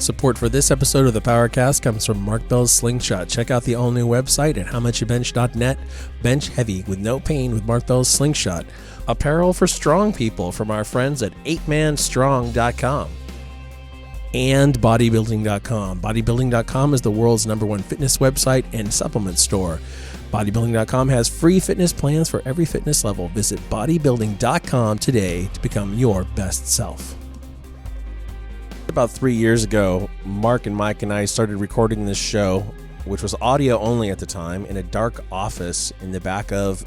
Support for this episode of the PowerCast comes from Mark Bell's Slingshot. Check out the all-new website at howmuchyoubench.net. Bench heavy with no pain with Mark Bell's Slingshot. Apparel for strong people from our friends at 8manstrong.com. And bodybuilding.com. Bodybuilding.com is the world's #1 fitness website and supplement store. Bodybuilding.com has free fitness plans for every fitness level. Visit bodybuilding.com today to become your best self. About 3 years ago, Mark and Mike and I started recording this show, which was audio only at the time, in a dark office in the back of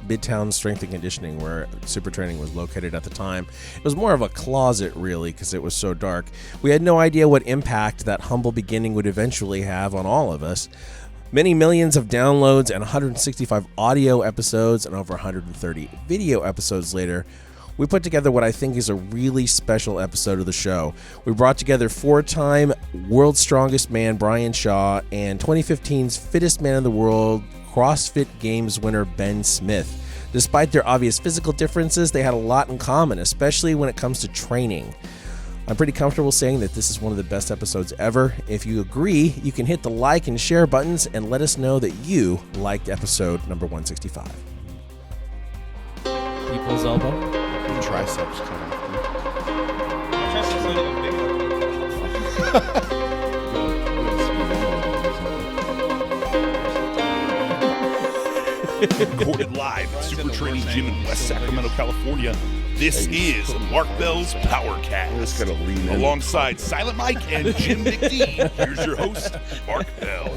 Midtown Strength and Conditioning, where Super Training was located at the time. It was more of a closet, really, because it was so dark. We had no idea what impact that humble beginning would eventually have on all of us. Many millions of downloads and 165 audio episodes and over 130 video episodes later, we put together what I think is a really special episode of the show. We brought together 4-time World's Strongest Man Brian Shaw and 2015's Fittest Man in the World CrossFit Games winner Ben Smith. Despite their obvious physical differences, they had a lot in common, especially when it comes to training. I'm pretty comfortable saying that this is one of the best episodes ever. If you agree, you can hit the like and share buttons and let us know that you liked episode number 165. People's elbow. Triceps kind of. Recorded live at Super Training Gym in West Sacramento, California. This is Mark Bell's PowerCast. Alongside Silent Mike and Jim McD. Here's your host, Mark Bell.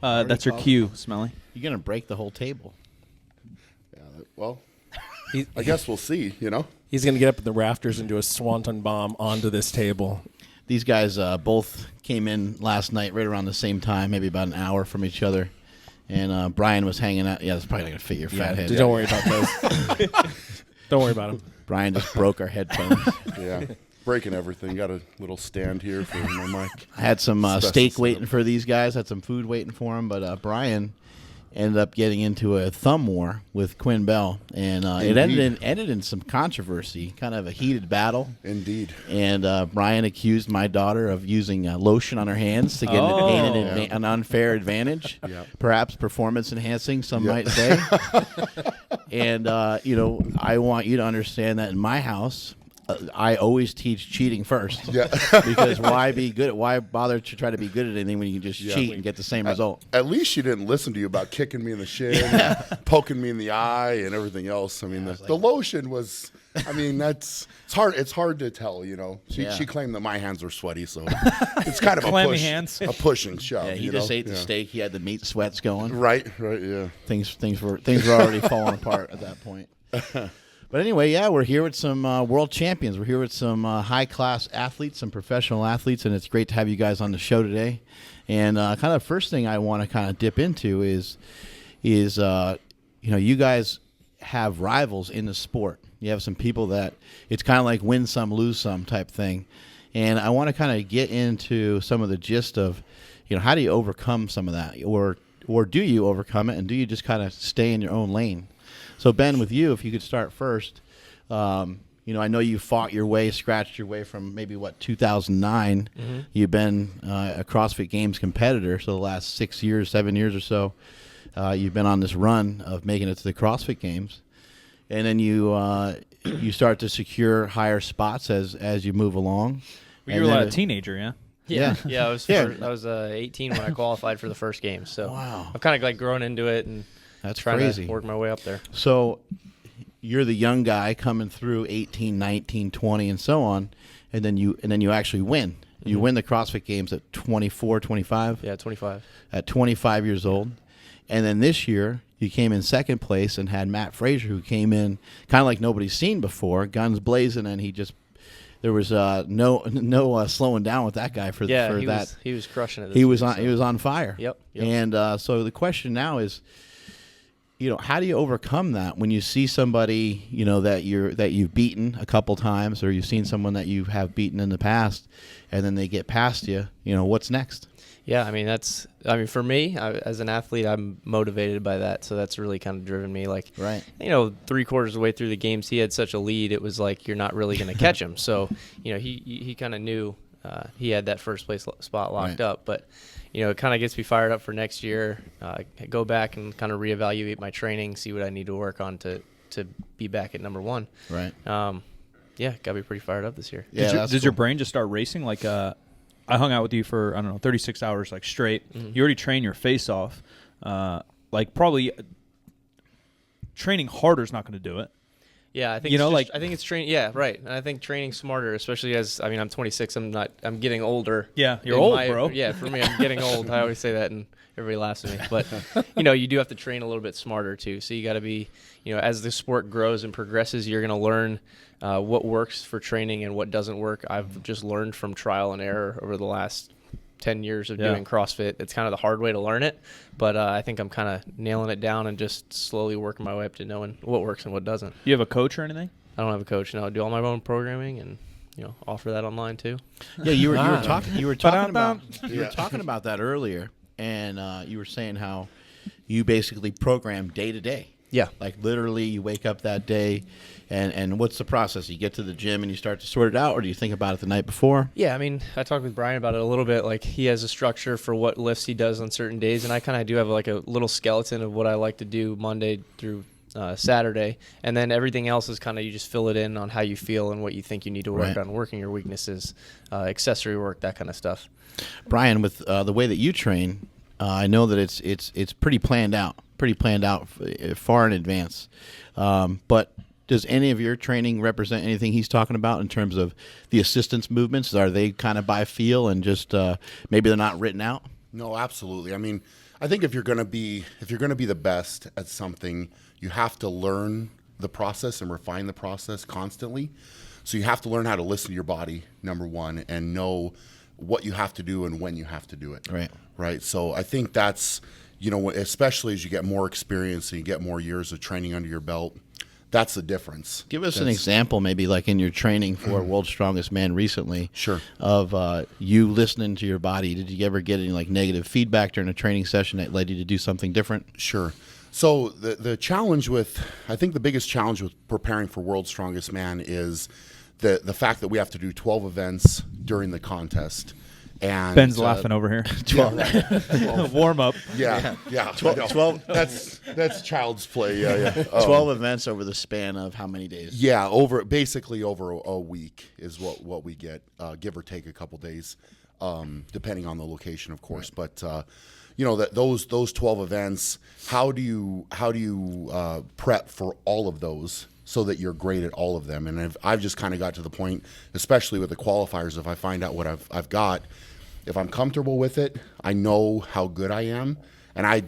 That's your cue, Smelly. You're going to break the whole table. Yeah, well, I guess we'll see, you know? He's going to get up in the rafters and do a swanton bomb onto this table. These guys both came in last night right around the same time, maybe about an hour from each other. And Brian was hanging out. Yeah, that's probably not going to fit your fat head. Don't worry about those. Don't worry about him. Brian just broke our headphones. Yeah, breaking everything. Got a little stand here for my mic. I had some steak waiting for these guys. Had some food waiting for them. But Brian ended up getting into a thumb war with Quinn Bell, and it ended in some controversy, kind of a heated battle. Indeed. And Brian accused my daughter of using lotion on her hands to get an unfair advantage, perhaps performance enhancing, some might say. And I want you to understand that in my house, I always teach cheating first. Yeah. Because why bother to try to be good at anything when you can just cheat and get the same result? At least she didn't listen to you about kicking me in the shin, poking me in the eye, and everything else. I mean, the lotion was, I mean, it's hard to tell, you know. She claimed that my hands were sweaty, so it's kind of a push and shove. Yeah, he just ate the steak. He had the meat sweats going. Right, yeah. Things were already falling apart at that point. But anyway, we're here with some world champions. We're here with some high-class athletes, some professional athletes, and it's great to have you guys on the show today. And kind of the first thing I want to kind of dip into is you guys have rivals in the sport. You have some people that it's kind of like win some, lose some type thing. And I want to kind of get into some of the gist of, how do you overcome some of that? Or do you overcome it, and do you just kind of stay in your own lane? So, Ben, with you, if you could start first, I know you fought your way, scratched your way from maybe, 2009. Mm-hmm. You've been a CrossFit Games competitor, so the last 7 years or so, you've been on this run of making it to the CrossFit Games. And then you start to secure higher spots as you move along. Well, you were a teenager, yeah? Yeah, I was 18 when I qualified for the first game, so wow. I've kind of grown into it and that's trying crazy. to work my way up there. So you're the young guy coming through 18, 19, 20, and so on, and then you actually win. Mm-hmm. You win the CrossFit Games at 24, 25? Yeah, 25. At 25 years old. And then this year, you came in second place and had Matt Frazier, who came in kind of like nobody's seen before, guns blazing, and there was no slowing down with that guy for that. He was crushing it. He was on fire. Yep. And so the question now is, how do you overcome that when you see somebody, that you've beaten a couple times, or you've seen someone that you have beaten in the past, and then they get past you? What's next? Yeah, I mean, for me, as an athlete, I'm motivated by that. So that's really kind of driven me. Like, Right. 3/4 of the way through the games, he had such a lead. It was like, you're not really going to catch him. So, he kind of knew he had that first place spot locked up. But, it kind of gets me fired up for next year. Go back and kind of reevaluate my training, see what I need to work on to be back at number one. Right. Yeah, got to be pretty fired up this year. Yeah. Did your brain just start racing? Like, I hung out with you for, 36 hours, like, straight. Mm-hmm. You already trained your face off. Probably training harder is not going to do it. Yeah, I think I think it's training. Yeah, right. And I think training smarter, especially I'm 26. I'm getting older. Yeah, you're old, bro. Yeah, for me, I'm getting old. I always say that, and everybody laughs at me. But you do have to train a little bit smarter too. So you got to be, as the sport grows and progresses, you're going to learn what works for training and what doesn't work. I've just learned from trial and error over the last 10 years of doing CrossFit. It's kind of the hard way to learn it, but I think I'm kind of nailing it down and just slowly working my way up to knowing what works and what doesn't. You have a coach or anything? I don't have a coach. No, I do all my own programming and offer that online too. Yeah, you were talking about that earlier, and you were saying how you basically program day to day. Yeah. Like literally you wake up that day and what's the process? You get to the gym and you start to sort it out, or do you think about it the night before? Yeah, I mean, I talked with Brian about it a little bit. Like, he has a structure for what lifts he does on certain days, and I kind of do have like a little skeleton of what I like to do Monday through Saturday, and then everything else is kind of, you just fill it in on how you feel and what you think you need to work on, working your weaknesses, accessory work, that kind of stuff. Brian, with the way that you train, I know that it's pretty planned out far in advance. But does any of your training represent anything he's talking about in terms of the assistance movements? Are they kind of by feel and just maybe they're not written out? No, absolutely. I mean, I think if you're going to be the best at something, you have to learn the process and refine the process constantly. So you have to learn how to listen to your body, number one, and know what you have to do and when you have to do it. Right. So I think that's, especially as you get more experience and you get more years of training under your belt, that's the difference. Give us an example, maybe like in your training for World's Strongest Man recently. Sure. Of you listening to your body. Did you ever get any like negative feedback during a training session that led you to do something different? Sure. So the challenge I think the biggest challenge with preparing for World's Strongest Man is the fact that we have to do 12 events during the contest. And Ben's laughing over here. 12 warm up. Yeah. 12. That's child's play. Yeah. 12 events over the span of how many days? Yeah, basically over a week is what we get, give or take a couple days, depending on the location, of course. Right. But that those 12 events, how do you prep for all of those so that you're great at all of them? And I've just kind of got to the point, especially with the qualifiers, if I find out what I've got, if I'm comfortable with it, I know how good I am, and I,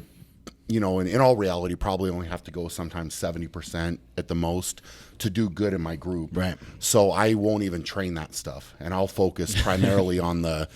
in all reality, probably only have to go sometimes 70% at the most to do good in my group. Right. So I won't even train that stuff, and I'll focus primarily on the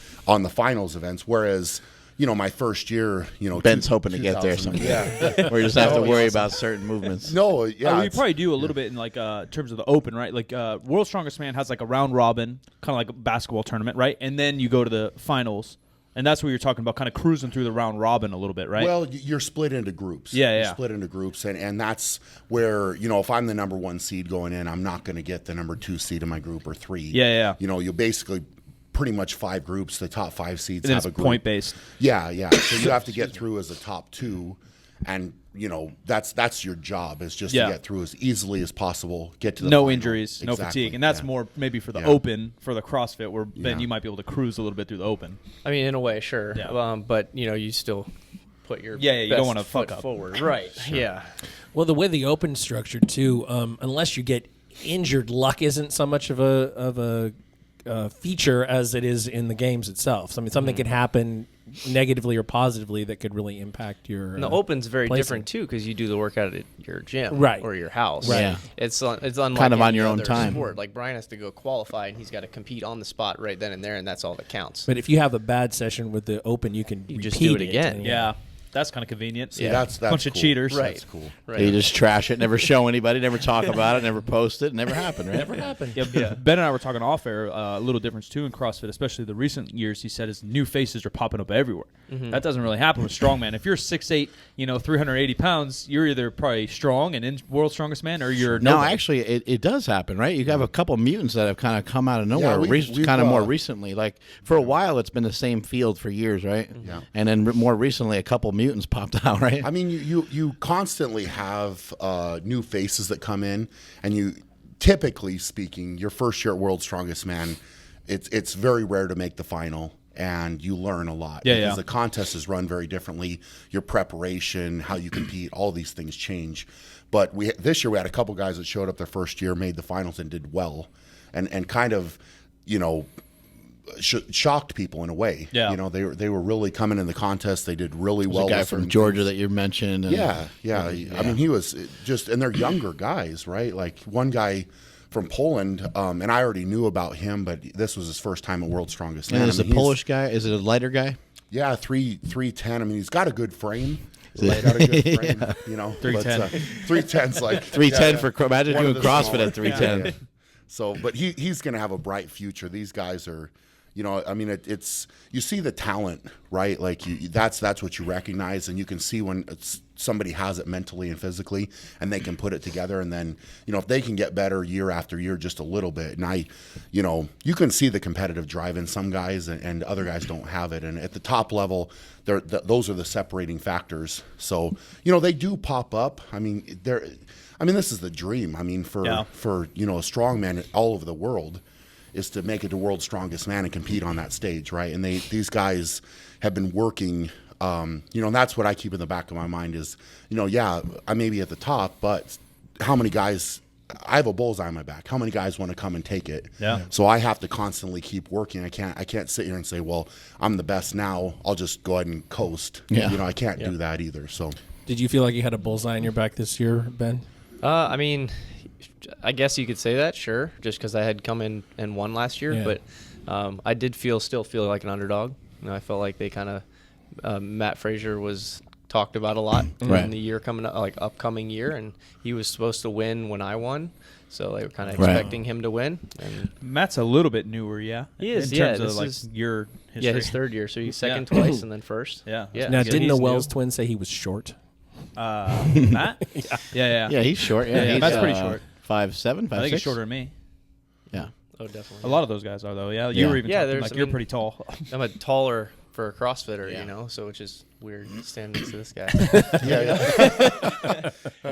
finals events. Whereas, my first year, Ben's hoping to get there someday. Yeah. Where you just have to worry about certain movements. No, yeah. We probably do a little bit in like terms of the open, right? Like World's Strongest Man has like a round robin, kind of like a basketball tournament, right? And then you go to the finals, and that's what you're talking about, kind of cruising through the round robin a little bit, right? Well, you're split into groups. Yeah. You're split into groups, and that's where, if I'm the number 1 seed going in, I'm not going to get the number 2 seed in my group or 3. Yeah. You basically pretty much 5 groups. The top 5 seeds and have a group. Point based. Yeah. So you have to get through as a top 2, and that's your job, is just to get through as easily as possible. Get to the no final. injuries, exactly. no fatigue, and that's more maybe for the open, for the CrossFit, where Ben, you might be able to cruise a little bit through the open. I mean, in a way, sure. Yeah. But you still put your you don't want to fuck up forward, right? Sure. Yeah. Well, the way the open's structured too, unless you get injured, luck isn't so much of a feature as it is in the games itself. So, I mean, something could happen negatively or positively that could really impact your. And the open's very placing. different too, because you do the workout at your gym, right, or your house. Right. Yeah. It's unlike kind of on any your own other time. sport. Like, Brian has to go qualify, and he's got to compete on the spot right then and there, and that's all that counts. But if you have a bad session with the open, you can just do it again. and, Yeah. That's kind of convenient. See, that's bunch of cool. cheaters. Right. That's cool. Right. You just trash it, never show anybody, never talk about it, never post it, never happened, right? Never happened. Yeah. Ben and I were talking off air. A little difference too in CrossFit, especially the recent years. He said is new faces are popping up everywhere. That doesn't really happen with strongman. If you're 6'8", 380 pounds, you're either probably strong and in World's Strongest Man, or you're No, nobody. actually, it does happen, right? You have a couple mutants that have kind of come out of nowhere, we've kind of more recently. Like for a while, it's been the same field for years, right? Yeah. And then more recently, a couple mutants popped out, right? I mean, you constantly have new faces that come in, and you, typically speaking, your first year at World's Strongest Man, it's very rare to make the final, and you learn a lot. Because the contest is run very differently. Your preparation, how you compete, all these things change. But this year we had a couple guys that showed up their first year, made the finals, and did well, and kind of, shocked people in a way. Yeah. They were really coming in the contest. They did really There's well. a guy with from certain Georgia things. that you mentioned. And, Yeah. I mean, he was just, and they're younger guys, right? Like one guy from Poland, and I already knew about him, but this was his first time at World's Strongest Man. And is I it mean, a Polish guy? Is it a lighter guy? Yeah, 310. I mean, he's got a good frame. He's got a good frame, 310. 310's like 310 for imagine one doing of the CrossFit smaller. at 310. Yeah. So, but he's going to have a bright future. These guys are, I mean, it's you see the talent, right? Like that's what you recognize, and you can see when somebody has it mentally and physically, and they can put it together. And then, if they can get better year after year, just a little bit, and you can see the competitive drive in some guys, and other guys don't have it. And at the top level, those are the separating factors. So, they do pop up. I mean, this is the dream. I mean, for a strongman all over the world, is to make it to World's Strongest Man and compete on that stage, right? And these guys have been working, and that's what I keep in the back of my mind is, I may be at the top, but how many guys, I have a bullseye on my back. How many guys want to come and take it? Yeah. So I have to constantly keep working. I can't sit here and say, well, I'm the best now, I'll just go ahead and coast. Yeah. I can't do that either. So Did you feel like you had a bullseye on your back this year, Ben? I mean, I guess you could say that, sure, just because I had come in and won last year. Yeah. But I did still feel like an underdog. I felt like they kind of Matt Frazier was talked about a lot in the year coming up, like upcoming year, and he was supposed to win when I won. So they were kind of expecting him to win. And Matt's a little bit newer, yeah. He is, in yeah. terms of your history. Yeah, his third year. So he's second twice and then first. Yeah. Now, so didn't the he's Wells new. twins say he was short? Matt? Yeah. Yeah, he's short. Yeah, he's, Matt's pretty short. 5'7", 5'6". I think he's shorter than me. Yeah. Oh, definitely. A lot of those guys are, though. Yeah, you were even talking, like, you're pretty tall. I'm a taller for a CrossFitter, so which is weird standing next to this guy.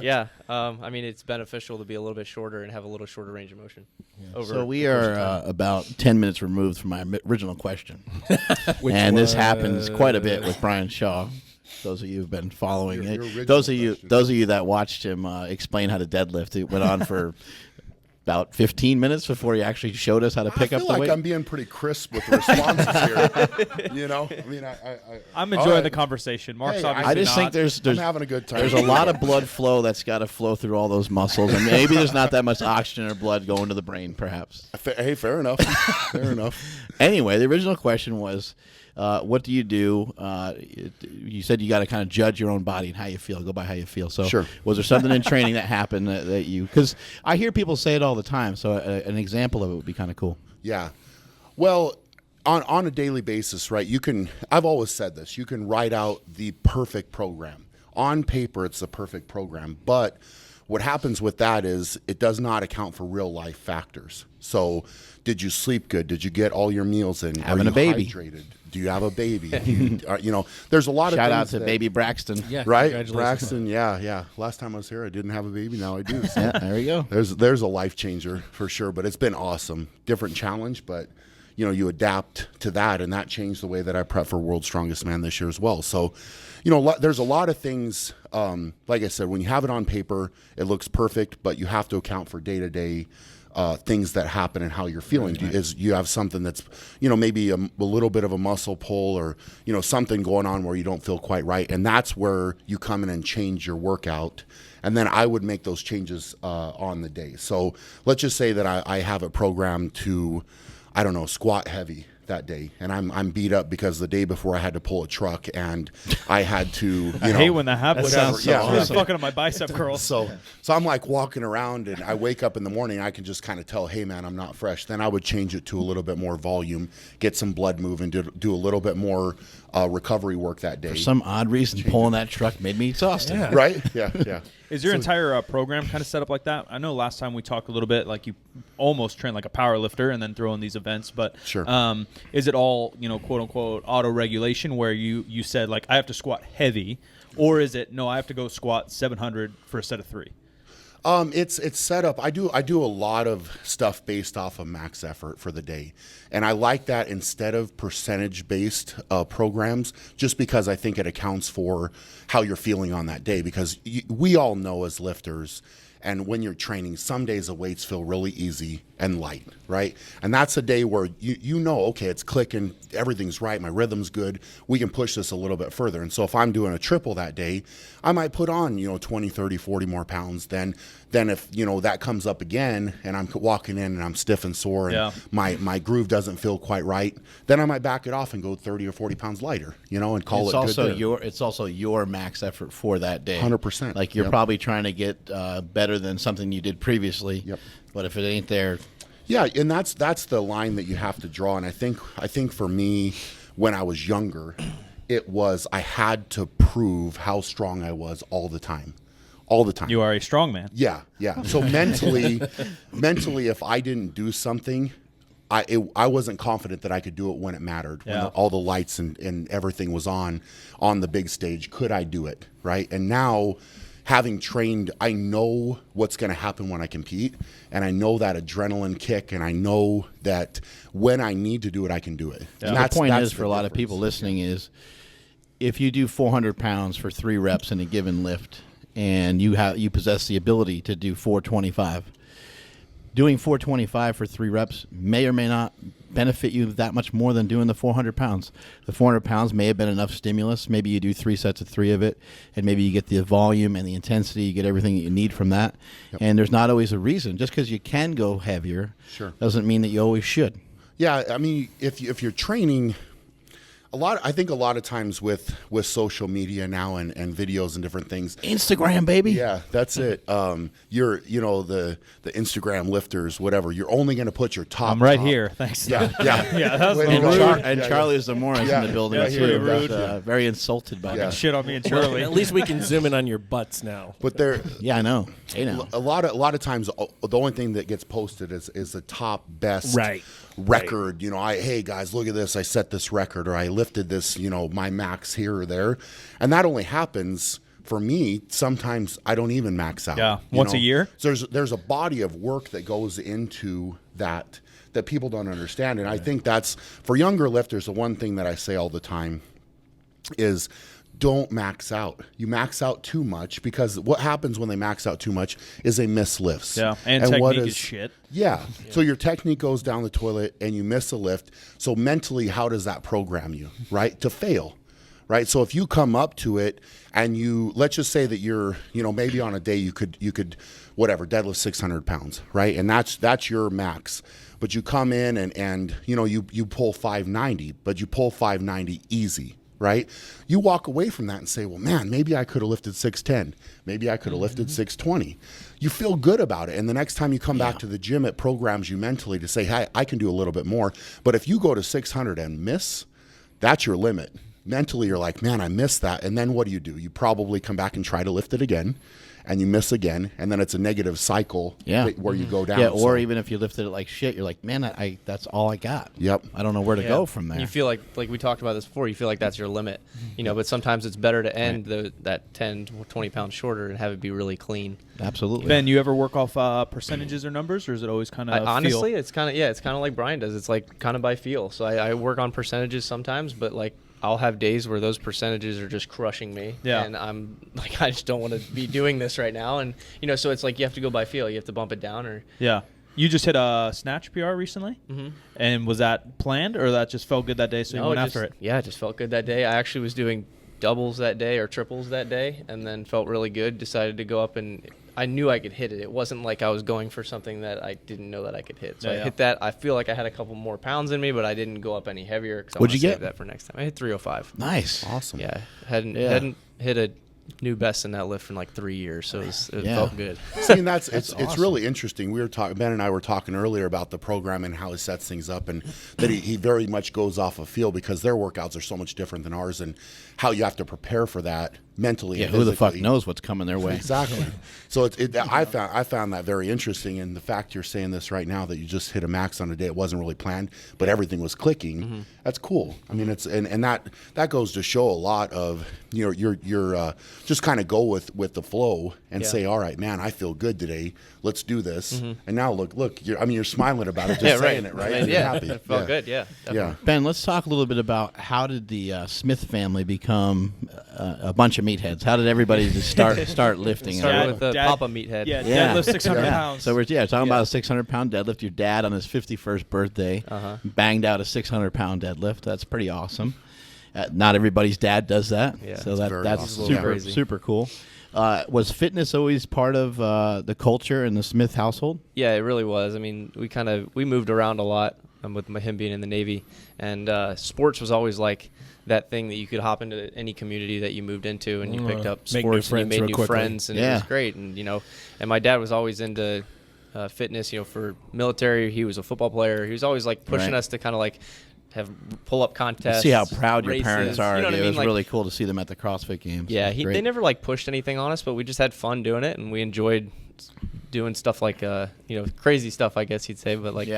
Yeah. I mean, it's beneficial to be a little bit shorter and have a little shorter range of motion. So we are about 10 minutes removed from my original question. And this happens quite a bit with Brian Shaw. Those of you who've been following Your it. original Those of question. you that watched him explain how to deadlift, it went on for about 15 minutes before he actually showed us how to pick I up feel the like weight. I'm being pretty crisp with the responses here. I mean, I'm enjoying all right. the conversation. Mark's Hey, obviously I just think there's I'm having a good time. There's a lot of blood flow that's got to flow through all those muscles, and maybe there's not that much oxygen or blood going to the brain, perhaps. Hey, fair enough. Fair enough. Anyway, the original question was, what do you do? You said you got to kind of judge your own body and how you feel, go by how you feel. So Sure. was there something in training that happened that you, because I hear people say it all the time, so an example of it would be kind of cool. Yeah. Well, on a daily basis, right, I've always said this, you can write out the perfect program. On paper, it's the perfect program, but what happens with that is it does not account for real life factors. So did you sleep good? Did you get all your meals in? Having Are you a baby. hydrated? Do you have a baby? There's a lot of Shout out things to that- baby Braxton. Yeah, Right, congratulations. Braxton. Yeah. Last time I was here, I didn't have a baby. Now I do. So Yeah, there we go. there's a life changer for sure. But it's been awesome. Different challenge, but you adapt to that, and that changed the way that I prep for World's Strongest Man this year as well. So, there's a lot of things. Like I said, when you have it on paper, it looks perfect, but you have to account for day-to-day things that happen and how you're feeling. Is you have something that's, maybe a little bit of a muscle pull, or, something going on where you don't feel quite right. And that's where you come in and change your workout. And then I would make those changes on the day. So let's just say that I have it programmed to, I don't know, squat heavy that day, and I'm beat up because the day before I had to pull a truck and I had to. I hate when that happens. sounds so awesome. I'm fucking up my bicep curls. So I'm like walking around, and I wake up in the morning. I can just kind of tell, hey man, I'm not fresh. Then I would change it to a little bit more volume, get some blood moving, do a little bit more recovery work that day. For some odd reason, pulling that truck made me exhausted. Yeah. Right? Yeah. Is your entire program kind of set up like that? I know last time we talked a little bit, like you almost train like a power lifter and then throw in these events, but Sure. Is it all, quote unquote auto regulation where you said like I have to squat heavy, or is it no, I have to go squat 700 for a set of 3? It's set up. I do a lot of stuff based off of max effort for the day, and I like that instead of percentage based programs, just because I think it accounts for how you're feeling on that day. Because we all know as lifters, and when you're training, some days the weights feel really easy and light, right? And that's a day where you know, okay, it's clicking, everything's right, my rhythm's good, we can push this a little bit further. And so if I'm doing a triple that day, I might put on, 20, 30, 40 more pounds than if, that comes up again and I'm walking in and I'm stiff and sore and my groove doesn't feel quite right, then I might back it off and go 30 or 40 pounds lighter, and call it good. It's also your max effort for that day. 100%. Like you're probably trying to get better than something you did previously. Yep. But if it ain't there, yeah, and that's the line that you have to draw. And I think for me, when I was younger, it was I had to prove how strong I was all the time. You are a strong man. Yeah. So mentally, if I didn't do something, I wasn't confident that I could do it when it mattered. When all the lights and everything was on the big stage, could I do it, right? And now, having trained, I know what's going to happen when I compete, and I know that adrenaline kick, and I know that when I need to do it, I can do it. Yeah. And the point is, for a lot of people listening, is if you do 400 pounds for 3 reps in a given lift, and you possess the ability to do 425, doing 425 for 3 reps may or may not benefit you that much more than doing the 400 pounds. The 400 pounds may have been enough stimulus. Maybe you do 3 sets of 3 of it, and maybe you get the volume and the intensity. You get everything that you need from that. Yep. And there's not always a reason. Just because you can go heavier doesn't mean that you always should. Yeah, I mean, if you're training, I think a lot of times with social media now and videos and different things, Instagram, baby. Yeah, that's it. You're the Instagram lifters, whatever. You're only going to put your top. I'm right here. Thanks. Yeah. That's and Charlie Zamora's in the building too. Rude. Very insulted by that. Shit on me and Charlie. At least we can zoom in on your butts now. But there, I know. Hey, now. A lot of times, the only thing that gets posted is the top best record. Hey guys, look at this. I set this record, or I lifted this. My max here or there, and that only happens for me. Sometimes I don't even max out. Yeah, once a year. So there's a body of work that goes into that people don't understand, and I think that's for younger lifters. The one thing that I say all the time is, don't max out. You max out too much, because what happens when they max out too much is they miss lifts. Yeah, and technique is shit. Yeah. So your technique goes down the toilet and you miss a lift. So mentally, how does that program you, right? To fail, right? So if you come up to it and let's just say that you're, maybe on a day you could whatever, deadlift 600 pounds, right? And that's your max. But you come in and you pull 590, but you pull 590 easy. Right? You walk away from that and say, well, man, maybe I could have lifted 610. Maybe I could have lifted 620. You feel good about it. And the next time you come back to the gym, it programs you mentally to say, hey, I can do a little bit more. But if you go to 600 and miss, that's your limit. Mentally, you're like, man, I missed that. And then what do? You probably come back and try to lift it again, and you miss again, and then it's a negative cycle where you go down. Yeah, or even if you lifted it like shit, you're like, man, that's all I got. Yep. I don't know where to go from there. You feel like we talked about this before, you feel like that's your limit. But sometimes it's better to end that 10, 20 pounds shorter and have it be really clean. Absolutely. Ben, you ever work off percentages or numbers, or is it always kind of honestly, it's kind of like Brian does. It's like kind of by feel. So I work on percentages sometimes, but like I'll have days where those percentages are just crushing me. Yeah. And I'm like, I just don't want to be doing this right now. And, so it's like you have to go by feel. You have to bump it down or. Yeah. You just hit a snatch PR recently? Mm-hmm. And was that planned, or that just felt good that day, so you went after it? Yeah, it just felt good that day. I actually was doing doubles that day or triples that day, and then felt really good. Decided to go up and I knew I could hit it. It wasn't like I was going for something that I didn't know that I could hit. So Yeah, I hit that. I feel like I had a couple more pounds in me, but I didn't go up any heavier because I What'd want to you save get? that for next time. I hit 305. Nice. Awesome. Yeah, hadn't hit a new best in that lift in like 3 years, so it felt good. See, and it's awesome. really interesting. We were talking, Ben and I were talking earlier about the program and how he sets things up, and that he very much goes off of feel because their workouts are so much different than ours, and how you have to prepare for that mentally. Yeah, and who the fuck physically. knows what's coming their way? Exactly. So I found that very interesting, and the fact you're saying this right now that you just hit a max on a day, it wasn't really planned, but everything was clicking. That's cool. I mean, it's and that goes to show a lot of you're just kind of go with the flow and say, all right, man, I feel good today. Let's do this. And now look, you're smiling about it, just saying it, right? I mean, You're yeah, happy. it felt good. Yeah, definitely. Yeah. Ben, let's talk a little bit about how did the Smith family become a bunch of meatheads? How did everybody just start lifting? Started with the Dad- Papa meathead. Yeah, Yeah. deadlift 600 pounds. So we're talking about a 600-pound deadlift. Your dad on his 51st birthday banged out a 600-pound deadlift. That's pretty awesome. Not everybody's dad does that. Yeah. So Very that's awesome. super Crazy. super cool. Was fitness always part of the culture in the Smith household? Yeah, it really was. I mean, we moved around a lot with him being in the Navy, and sports was always like that thing that you could hop into any community that you moved into, and you picked up Make new sports and friends you made real new quickly. friends, and it Yeah. was great. And and my dad was always into fitness. For military, he was a football player. He was always like pushing Right. us to kind of like have pull-up contests. See how proud your races, parents are. You know what I It mean? was Like, really cool to see them at the CrossFit Games. yeah, It was great. they never like pushed anything on us, but we just had fun doing it, and we enjoyed doing stuff like crazy stuff, I guess you'd say, but like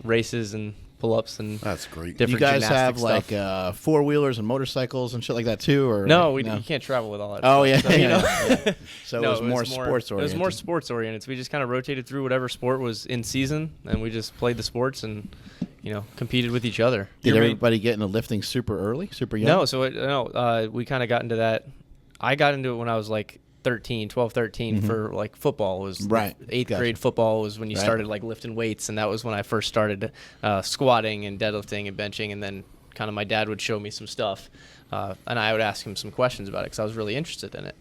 races and pull-ups and That's great. Do different you guys gymnastic have stuff. like four-wheelers and motorcycles and shit like that too? Or No, you can't travel with all that. Oh stuff. yeah, So, yeah. So no, it was more sports oriented. It was more sports oriented. So we just kind of rotated through whatever sport was in season, and we just played the sports and competed with each other. Did everybody get into lifting super early, super young? No, so we kind of got into that. I got into it when I was like 12, 13 for like football. It was Right. Eighth Gotcha. grade football was when you Right. started like lifting weights, and that was when I first started squatting and deadlifting and benching, and then kind of my dad would show me some stuff, and I would ask him some questions about it because I was really interested in it.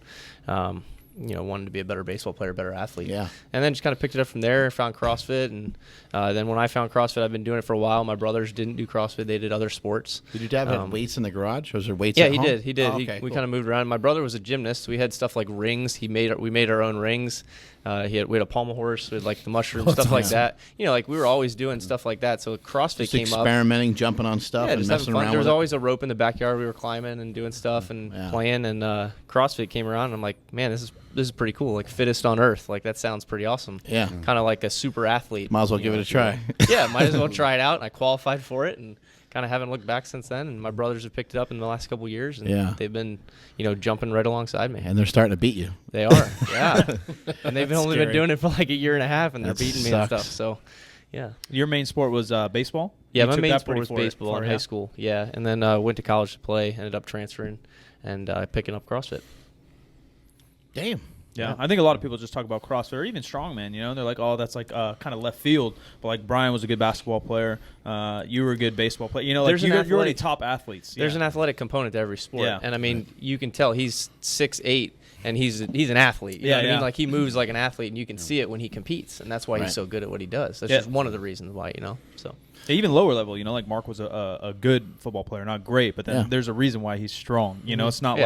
Wanted to be a better baseball player, better athlete. Yeah. And then just kind of picked it up from there, found CrossFit. And then when I found CrossFit, I've been doing it for a while. My brothers didn't do CrossFit. They did other sports. Did your dad have weights in the garage? Was there weights Yeah, at he home? did. He did. Oh, okay, We cool. kind of moved around. My brother was a gymnast. We had stuff like rings. We made our own rings. We had a pommel horse with like the mushroom stuff like that. Like we were always doing stuff like that. So CrossFit Just came up. experimenting, jumping on stuff, Yeah, and just having messing fun. around There was with always a rope in the backyard. We were climbing and doing stuff and playing. And CrossFit came around. And I'm like, man, this is pretty cool. Like Fittest on Earth. Like that sounds pretty awesome. Yeah. Kind of like a super athlete. Might as well give it a try. Yeah, might as well try it out. And I qualified for it and kind of haven't looked back since then. And my brothers have picked it up in the last couple of years. And they've been, jumping right alongside me. And they're starting to beat you. They are, yeah. And they've only been scary. doing it for like a year and a half, and they're That beating me and sucks. stuff. So, yeah. Your main sport was baseball? Yeah, You my took main that sport was pretty baseball far, in yeah? high school. Yeah, and then went to college to play. Ended up transferring and picking up CrossFit. Damn. Yeah, I think a lot of people just talk about CrossFit or even strongman. They're like, oh, that's like kind of left field. But like Brian was a good basketball player. You were a good baseball player. There's an you're already athletic- top athletes. There's Yeah. an athletic component to every sport, Yeah. and I mean, you can tell he's 6'8", and he's an athlete. You know what I mean? Like he moves like an athlete, and you can see it when he competes, and that's why Right. he's so good at what he does. That's Yeah. just one of the reasons why, So. Even lower level, like Mark was a good football player, not great, but then there's a reason why he's strong. It's not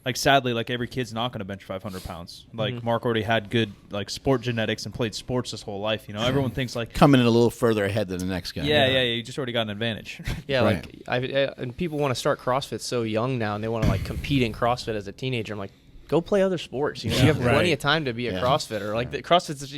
like sadly, like every kid's not going to bench 500 pounds. Like Mark already had good like sport genetics and played sports his whole life. Everyone thinks like Coming in a little further ahead than the next guy. yeah, you just already got an advantage. Yeah, Right. and people want to start CrossFit so young now, and they want to like compete in CrossFit as a teenager. I'm like, go play other sports. You have plenty of time to be a CrossFitter. Like the CrossFit's,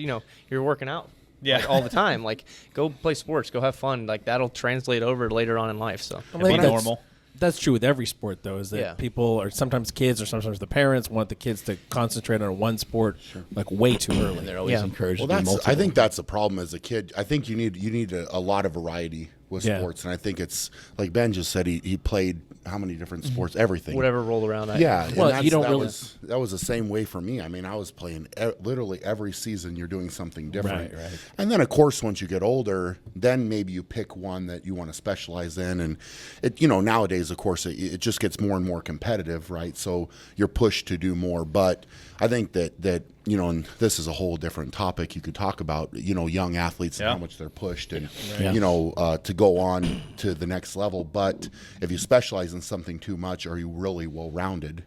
you're working out. Yeah. Like, all the time. Like, go play sports, go have fun. Like that'll translate over later on in life. So And be that's- normal. That's true with every sport, though, is that people, or sometimes kids, or sometimes the parents want the kids to concentrate on one sport like way too early. And they're always encouraged Well, to do multiple. I think that's the problem as a kid. I think you need a lot of variety with Yeah. sports, and I think it's like Ben just said. He played different sports, everything. Whatever rolled around. Yeah. Well, and you don't that really. that was the same way for me. I mean, I was playing literally every season. You're doing something different. Right. And then, of course, once you get older, then maybe you pick one that you want to specialize in. And it, nowadays, of course, it just gets more and more competitive, right? So you're pushed to do more. But I think that and this is a whole different topic you could talk about, young athletes and how much they're pushed and, to go on to the next level. But if you specialize in something too much, are you really well-rounded,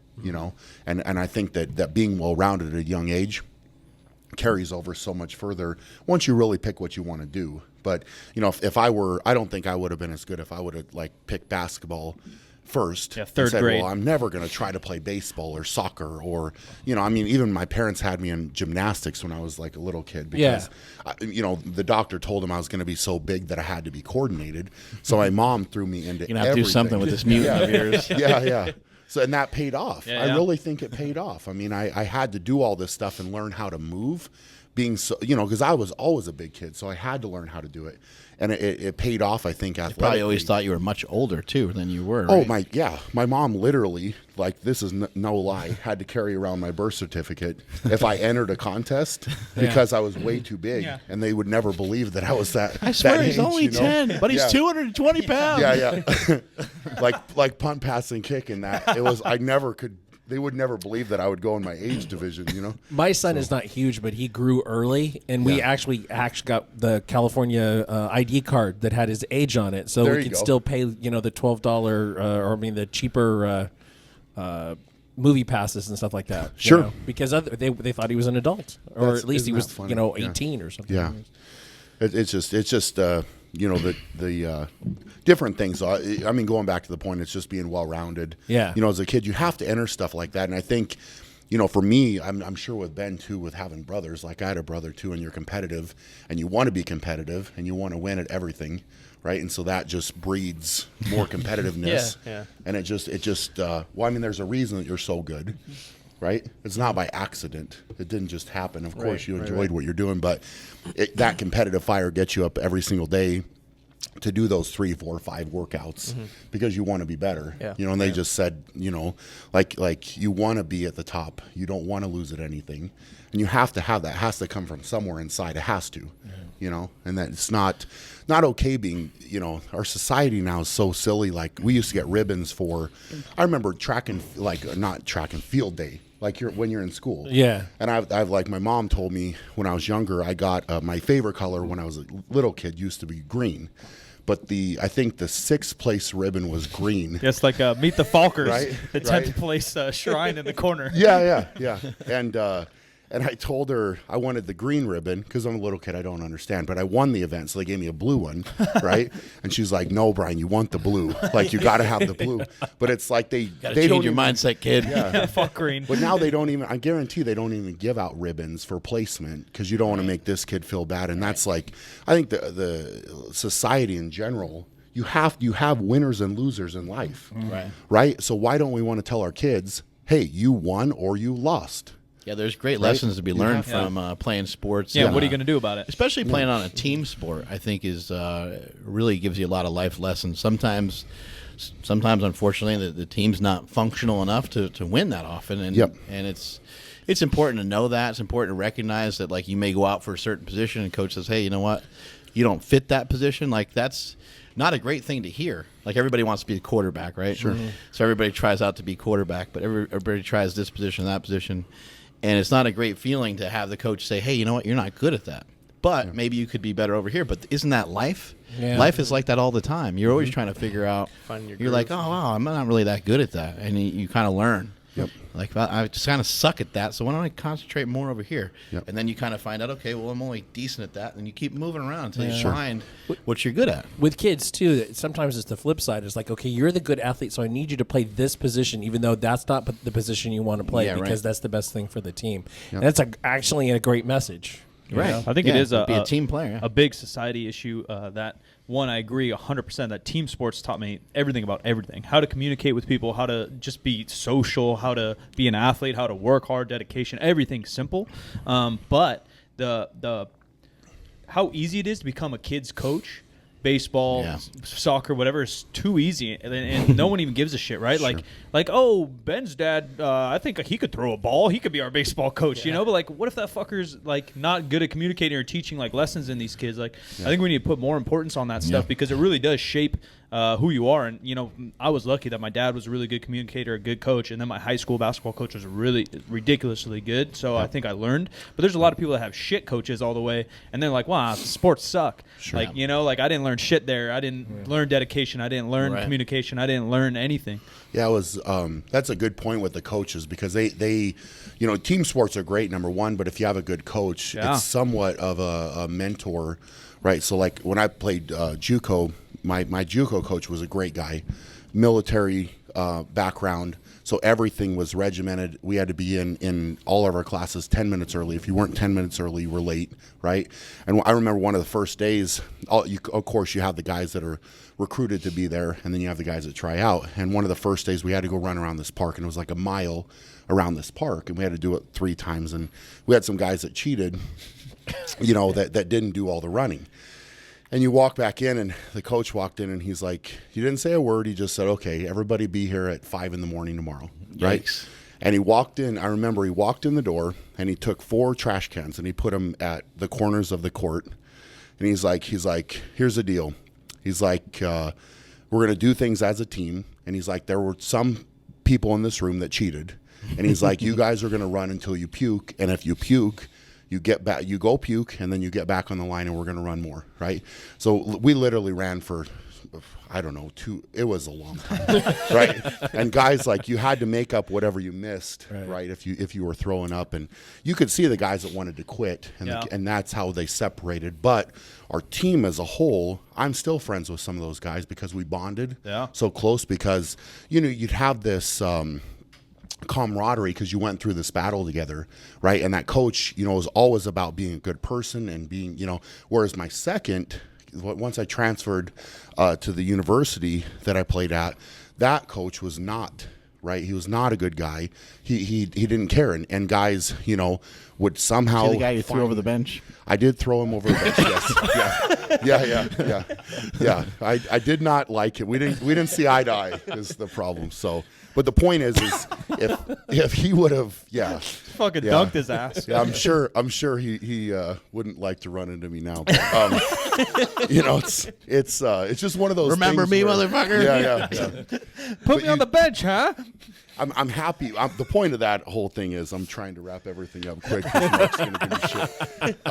And I think that being well-rounded at a young age carries over so much further once you really pick what you want to do. But, if I don't think I would have been as good if I would have, picked basketball first. Yeah, third said, grade. Well, I'm never going to try to play baseball or soccer or, even my parents had me in gymnastics when I was like a little kid because, the doctor told him I was going to be so big that I had to be coordinated. So my mom threw me into You're going to have to do something with this mutant of yours. Yeah. So, and that paid off. Yeah, I really think it paid off. I mean, I had to do all this stuff and learn how to move being so, because I was always a big kid. So I had to learn how to do it. And it paid off, I think, athletically. Probably always thought you were much older, too, than you were, Oh, right? my mom literally, this is no lie, had to carry around my birth certificate if I entered a contest because I was way too big. Yeah. And they would never believe that I was that I swear that he's age, only 10, but he's 220 pounds. Yeah. like punt, pass, and kick and that. It was, they would never believe that I would go in my age division, My son is not huge, but he grew early, and we actually got the California ID card that had his age on it, so we could still pay, the $12 the cheaper movie passes and stuff like that. Sure, because they thought he was an adult, or at least he was 18 or something. Yeah, it's just the different things. I mean, going back to the point, it's just being well-rounded. Yeah. As a kid, you have to enter stuff like that. And I think, for me, I'm sure with Ben, too, with having brothers, like I had a brother, too, and you're competitive, and you want to be competitive, and you want to win at everything, right? And so that just breeds more competitiveness. Yeah. And it just there's a reason that you're so good. Right? It's not by accident. It didn't just happen. Of course, you enjoyed what you're doing, but that competitive fire gets you up every single day to do those 3, 4, 5 workouts because you want to be better. Yeah. And they just said, like you want to be at the top. You don't want to lose at anything. And you have to have that. It has to come from somewhere inside. It has to, and that it's not okay being, our society now is so silly. Like we used to get ribbons for, I remember not track and field day. Like when you're in school. Yeah. And I've like my mom told me when I was younger, I got my favorite color when I was a little kid used to be green. But I think the 6th place ribbon was green. Just like Meet the Falkers, Right? the 10th place shrine in the corner. Yeah. And I told her I wanted the green ribbon because I'm a little kid. I don't understand. But I won the event, so they gave me a blue one, right? And she's like, no, Brian, you want the blue. Like, you got to have the blue. But it's like they change your mindset, kid. Yeah. Fuck green. But now they don't even, I guarantee they don't even give out ribbons for placement because you don't want to make this kid feel bad. And that's like, I think the society in general, you have winners and losers in life. Right? So why don't we want to tell our kids, hey, you won or you lost? Yeah, there's great lessons to be learned from playing sports. Yeah, what are you going to do about it? Especially playing on a team sport, I think is really gives you a lot of life lessons. Sometimes unfortunately, the team's not functional enough to win that often, and it's important to know that. It's important to recognize that, like, you may go out for a certain position, and coach says, hey, you know what? You don't fit that position. Like, that's not a great thing to hear. Like, everybody wants to be a quarterback, right? Sure. So everybody tries out to be quarterback, but everybody tries this position, that position. And it's not a great feeling to have the coach say, hey, you know what, you're not good at that. But maybe you could be better over here. But isn't that life? Yeah. Life is like that all the time. You're always trying to figure out. You're like, oh, wow, I'm not really that good at that. And you kind of learn. Yep. Like, I just kind of suck at that, so why don't I concentrate more over here? Yep. And then you kind of find out, okay, well, I'm only decent at that. And you keep moving around until you find what you're good at. With kids, too, sometimes it's the flip side. It's like, okay, you're the good athlete, so I need you to play this position, even though that's not the position you want to play because that's the best thing for the team. Yep. And that's actually a great message. Right. I think it is be a team player. A big society issue that, one, I agree 100% that team sports taught me everything about everything. How to communicate with people, how to just be social, how to be an athlete, how to work hard, dedication, everything simple. But the how easy it is to become a kid's coach baseball, soccer, whatever is too easy, and no one even gives a shit, right? Sure. Like, oh, Ben's dad, I think he could throw a ball. He could be our baseball coach, you know? But, like, what if that fucker's, like, not good at communicating or teaching, like, lessons in these kids? Like, I think we need to put more importance on that stuff because it really does shape who you are. And, you know, I was lucky that my dad was a really good communicator, a good coach, and then my high school basketball coach was really ridiculously good. So I think I learned. But there's a lot of people that have shit coaches all the way, and they're like, wow, sports suck. Sure. Like, you know, like, I didn't learn shit there. I didn't learn dedication. I didn't learn communication. I didn't learn anything. Yeah, it was. That's a good point with the coaches because they, you know, team sports are great, number one. But if you have a good coach, it's somewhat of a mentor, right? So like when I played JUCO, my JUCO coach was a great guy, military background. So everything was regimented. We had to be in all of our classes 10 minutes early. If you weren't 10 minutes early, you were late, right? And I remember one of the first days, of course, you have the guys that are recruited to be there, and then you have the guys that try out. And one of the first days, we had to go run around this park, and it was like a mile around this park, and we had to do it 3 times. And we had some guys that cheated, you know, that didn't do all the running. And you walk back in, and the coach walked in, and he's like, he didn't say a word. He just said, okay, everybody be here at 5 in the morning tomorrow, right? Yikes. And he walked in. I remember he walked in the door, and he took 4 trash cans, and he put them at the corners of the court. And he's like, here's the deal. He's like, we're going to do things as a team. And he's like, there were some people in this room that cheated. And he's like, you guys are going to run until you puke. And if you puke, you get back, you go puke, and then you get back on the line, and we're going to run more, right? So we literally ran for, I don't know, it was a long time, right? And guys, like, you had to make up whatever you missed, right? If you were throwing up, and you could see the guys that wanted to quit, and that's how they separated. But our team as a whole, I'm still friends with some of those guys because we bonded so close because, you know, you'd have this camaraderie because you went through this battle together, right? And that coach, you know, was always about being a good person and being, you know, whereas my second, once I transferred to the university that I played at, that coach was not, right? He was not a good guy. He didn't care. And guys, you know, would somehow. See the guy you threw over the bench? I did throw him over the bench, yes. Yeah. I did not like it. We didn't see eye to eye is the problem. So, but the point is if he would have, fucking dunked his ass. Yeah, I'm sure he wouldn't like to run into me now. But, you know, it's just one of those. Remember things me, where, motherfucker? Yeah. Put me on the bench, huh? I'm happy. The point of that whole thing is I'm trying to wrap everything up quick. Mark's gonna give me shit.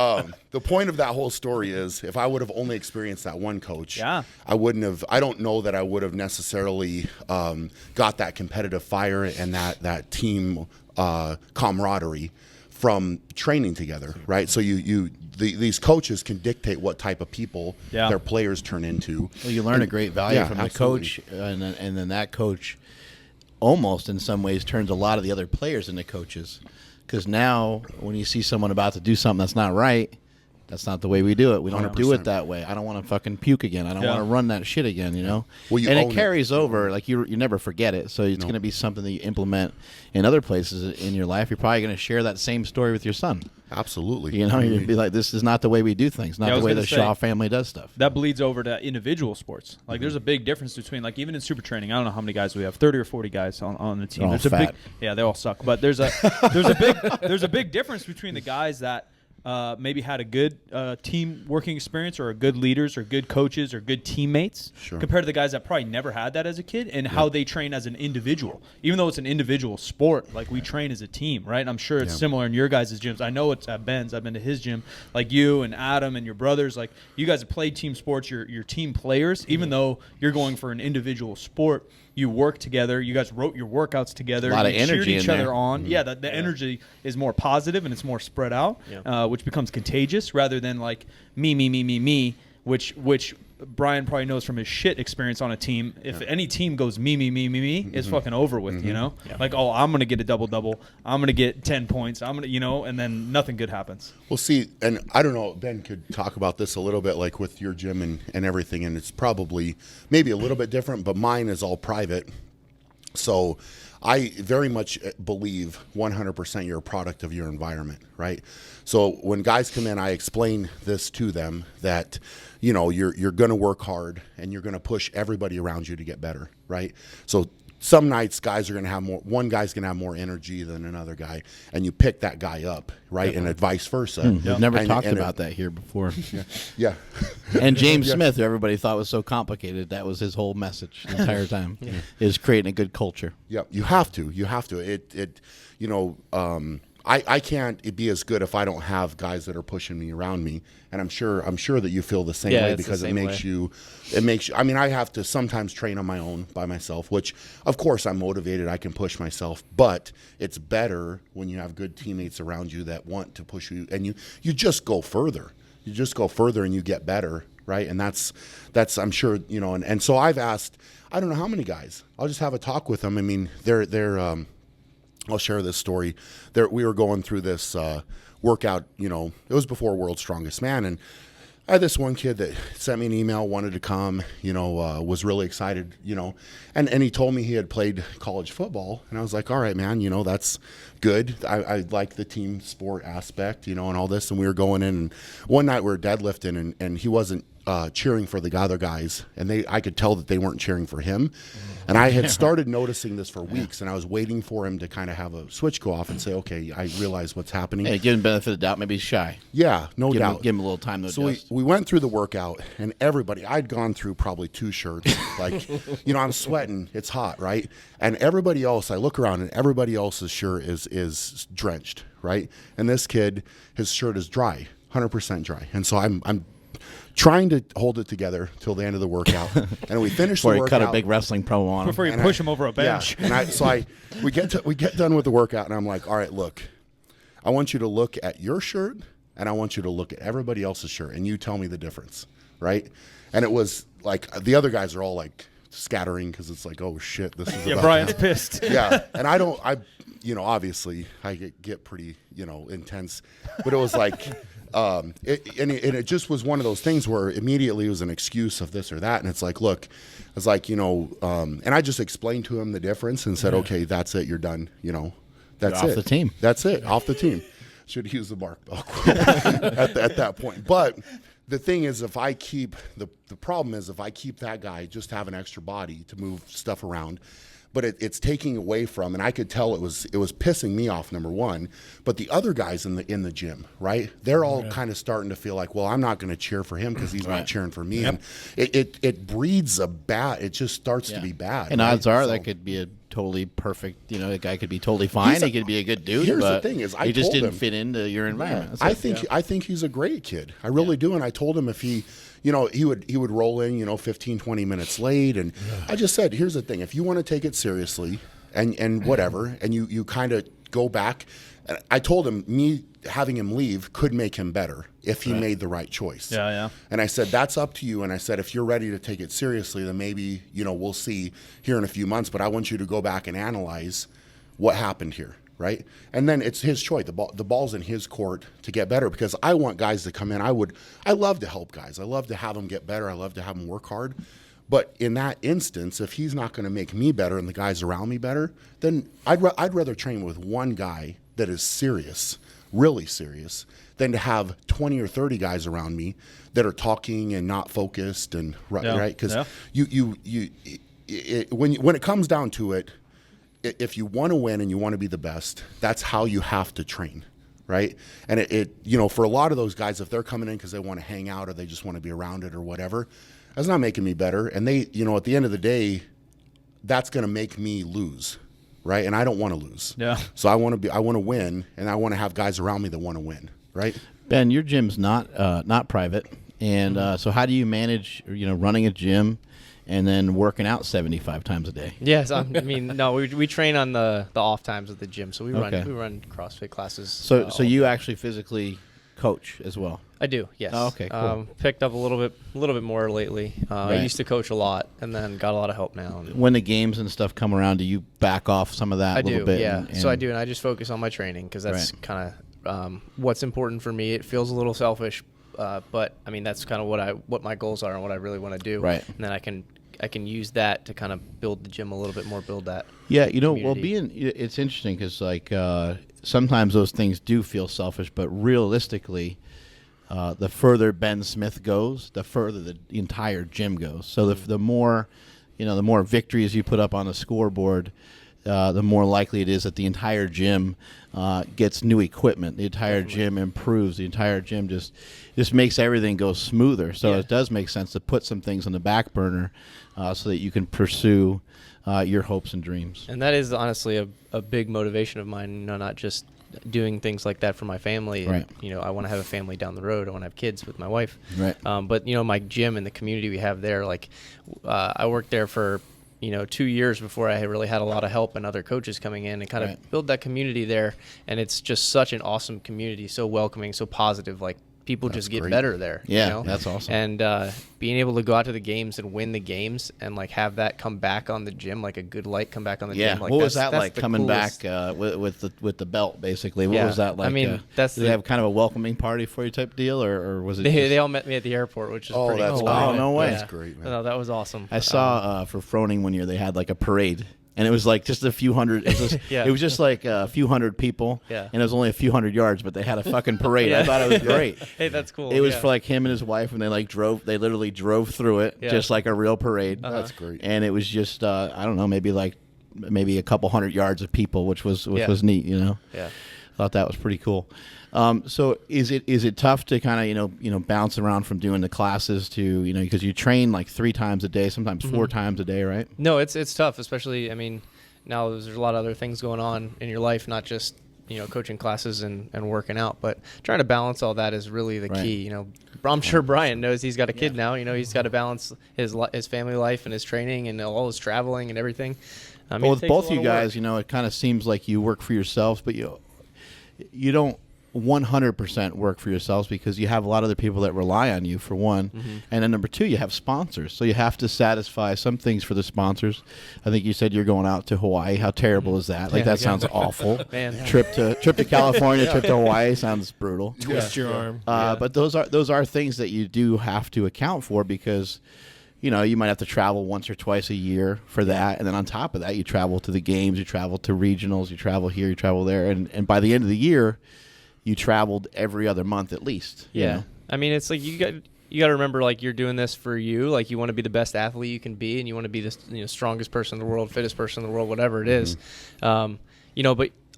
The point of that whole story is if I would have only experienced that one coach, I wouldn't have. I don't know that I would have necessarily got that competitive fire and that team camaraderie from training together, right? So these coaches can dictate what type of people their players turn into. Well, you learn a great value from the coach, and then that coach almost in some ways turns a lot of the other players into coaches, because now when you see someone about to do something that's not right, that's not the way we do it. We don't 100%. do it that way. I don't want to fucking puke again. I don't want to run that shit again, you know? Well, and it carries over. Like, you never forget it. So it's going to be something that you implement in other places in your life. You're probably going to share that same story with your son. Absolutely. You know, you'd be like, this is not the way we do things, not the way the Shaw family does stuff. That bleeds over to individual sports. Like, there's a big difference between, like, even in super training, I don't know how many guys we have, 30 or 40 guys on the team. They're all fat. They all suck. But there's a big difference between the guys that maybe had a good team working experience or good leaders or good coaches or good teammates compared to the guys that probably never had that as a kid, and how they train as an individual. Even though it's an individual sport, like, we train as a team, right? And I'm sure it's similar in your guys' gyms. I know it's at Ben's. I've been to his gym. Like, you and Adam and your brothers, like, you guys have played team sports. You're team players. Even though you're going for an individual sport, you work together. You guys wrote your workouts together. A lot of you energy cheered each in other there. on. Yeah, the energy is more positive and it's more spread out, which becomes contagious rather than like me, which Brian probably knows from his shit experience on a team. If any team goes me, it's fucking over with, you know? Like, oh, I'm going to get a double-double. I'm going to get 10 points. I'm going to, you know, and then nothing good happens. Well, see, and I don't know, Ben could talk about this a little bit, like with your gym and everything, and it's probably maybe a little bit different, but mine is all private. So I very much believe 100% you're a product of your environment, right? So when guys come in, I explain this to them that, you know, you're going to work hard and you're going to push everybody around you to get better, right? So some nights guys are going to have one guy's going to have more energy than another guy, and you pick that guy up, right? And vice versa. We've never talked about that here before. Yeah. And James Smith, who everybody thought was so complicated, that was his whole message the entire time, is creating a good culture. Yeah, you have to. You know, I can't be as good if I don't have guys that are pushing me around me, and I'm sure that you feel the same way, because it makes you. I mean, I have to sometimes train on my own by myself, which of course I'm motivated. I can push myself, but it's better when you have good teammates around you that want to push you, and you just go further. You just go further and you get better, right? And that's I'm sure, you know. And so I've asked, I don't know how many guys. I'll just have a talk with them. I mean, they're I'll share this story. We were going through this workout, you know, it was before World's Strongest Man, and I had this one kid that sent me an email, wanted to come, you know, was really excited, you know, and he told me he had played college football, and I was like, all right, man, you know, that's good. I like the team sport aspect, you know, and all this, and we were going in, and one night we were deadlifting, and he wasn't cheering for the other guys, and I could tell that they weren't cheering for him. And I had started noticing this for weeks, and I was waiting for him to kind of have a switch go off and say, okay, I realize what's happening. Yeah, give him benefit of the doubt. Maybe he's shy. Yeah, no doubt. Give him a little time to adjust. So we went through the workout, and I'd gone through probably 2 shirts. Like, you know, I'm sweating. It's hot, right? And everybody else, I look around, and everybody else's shirt is drenched, right? And this kid, his shirt is dry, 100% dry. And so I'm trying to hold it together till the end of the workout, and we finished the workout. Before he cut a big wrestling promo on him. Before you push him over a bench. Yeah, and we get done with the workout, and I'm like, all right, look, I want you to look at your shirt, and I want you to look at everybody else's shirt, and you tell me the difference, right? And it was like the other guys are all like scattering because it's like, oh shit, this is about Brian's pissed. Yeah, and you know, obviously I get pretty, you know, intense, but it was like. It just was one of those things where immediately it was an excuse of this or that, and it's like, look, I was like, you know, and I just explained to him the difference and said, okay, that's it, you're done, you know, that's off it. the team. That's it, off the team. Should use the Mark Bell at that point. But the thing is, if I keep the problem is if I keep that guy just have an extra body to move stuff around. But it's taking away from, and I could tell it was pissing me off, number one. But the other guys in the gym, right? They're all kind of starting to feel like, well, I'm not going to cheer for him because he's not cheering for me, and it breeds it just starts to be bad. And right? odds are that could be a totally perfect, you know, the guy could be totally fine. He could be a good dude. Here's but the thing is, he just didn't fit into your environment. I think he's a great kid. I really do. And I told him if he. You know, he would roll in, you know, 15, 20 minutes late. And I just said, here's the thing. If you want to take it seriously and whatever, and you kind of go back, I told him me having him leave could make him better if he made the right choice. Yeah. And I said, that's up to you. And I said, if you're ready to take it seriously, then maybe, you know, we'll see here in a few months. But I want you to go back and analyze what happened here. Right? And then it's his choice. The ball's in his court to get better, because I want guys to come in. I love to help guys. I love to have them get better. I love to have them work hard. But in that instance, if he's not going to make me better and the guys around me better, then I'd rather train with one guy that is serious, really serious, than to have 20 or 30 guys around me that are talking and not focused and right? Because when it comes down to it, if you want to win and you want to be the best, that's how you have to train, right? And it you know, for a lot of those guys, if they're coming in because they want to hang out or they just want to be around it or whatever, that's not making me better. And they, you know, at the end of the day, that's going to make me lose, right? And I don't want to lose. Yeah. So I want to win, and I want to have guys around me that want to win, right? Ben, your gym's not private, and so how do you manage, you know, running a gym and then working out 75 times a day? Yes, I mean, no, we train on the off times at the gym, so we run CrossFit classes. So you actually physically coach as well? I do, yes. Oh, okay, cool. Picked up a little bit more lately. I used to coach a lot, and then got a lot of help now. When the games and stuff come around, do you back off some of that a little bit? Yeah. So I do, and I just focus on my training, because that's kind of what's important for me. It feels a little selfish, but I mean, that's kind of what my goals are and what I really want to do. Right. And then I can I can use that to kind of build the gym a little bit more, build that. Yeah, you know, community. it's interesting because like sometimes those things do feel selfish, but realistically, the further Ben Smith goes, the further the entire gym goes. So the more, the more victories you put up on the scoreboard, the more likely it is that the entire gym gets new equipment. The entire gym improves. The entire gym just makes everything go smoother. So it does make sense to put some things on the back burner so that you can pursue your hopes and dreams. And that is honestly a big motivation of mine, not just doing things like that for my family. Right. I want to have a family down the road. I want to have kids with my wife. Right. But, my gym and the community we have there, like I worked there for 2 years before I really had a lot of help and other coaches coming in and kind of build that community there. And it's just such an awesome community, so welcoming, so positive. Like people just get better there. Yeah, that's awesome. And being able to go out to the games and win the games and like have that come back on the gym, like a good light come back on the gym. Like what was that like coming coolest. back with the belt basically? What was that like? I mean, did they have kind of a welcoming party for you type deal, or was it? They all met me at the airport, which is pretty cool. Oh, no way! That's great, man. No, that was awesome. I saw for Froning one year they had like a parade. And it was like just a few hundred. It was just like a few hundred people. Yeah. And it was only a few hundred yards, but they had a fucking parade. I thought it was great. Hey, that's cool. It was for like him and his wife, and they literally drove through it just like a real parade. That's great. And it was just I don't know, maybe a couple hundred yards of people, which was neat. Yeah. Thought that was pretty cool. So is it tough to kind of bounce around from doing the classes to because you train like 3 times a day, sometimes 4 times a day, right? No, it's tough, especially now there's a lot of other things going on in your life, not just coaching classes and working out, but trying to balance all that is really the key. I'm sure Brian knows he's got a kid now. He's got to balance his family life and his training and all his traveling and everything. Well, with both you guys, it kind of seems like you work for yourselves, but you don't 100% work for yourselves because you have a lot of other people that rely on you, for one. And then number 2, you have sponsors. So you have to satisfy some things for the sponsors. I think you said you're going out to Hawaii. How terrible is that? Like that sounds awful. Man. Trip to California, trip to Hawaii sounds brutal. Twist your arm. But those are things that you do have to account for because you might have to travel once or twice a year for that. And then on top of that, you travel to the games, you travel to regionals, you travel here, you travel there. And by the end of the year, you traveled every other month at least. Yeah. I mean, it's like you got to remember, like, you're doing this for you. Like, you want to be the best athlete you can be, and you want to be the strongest person in the world, fittest person in the world, whatever it is. But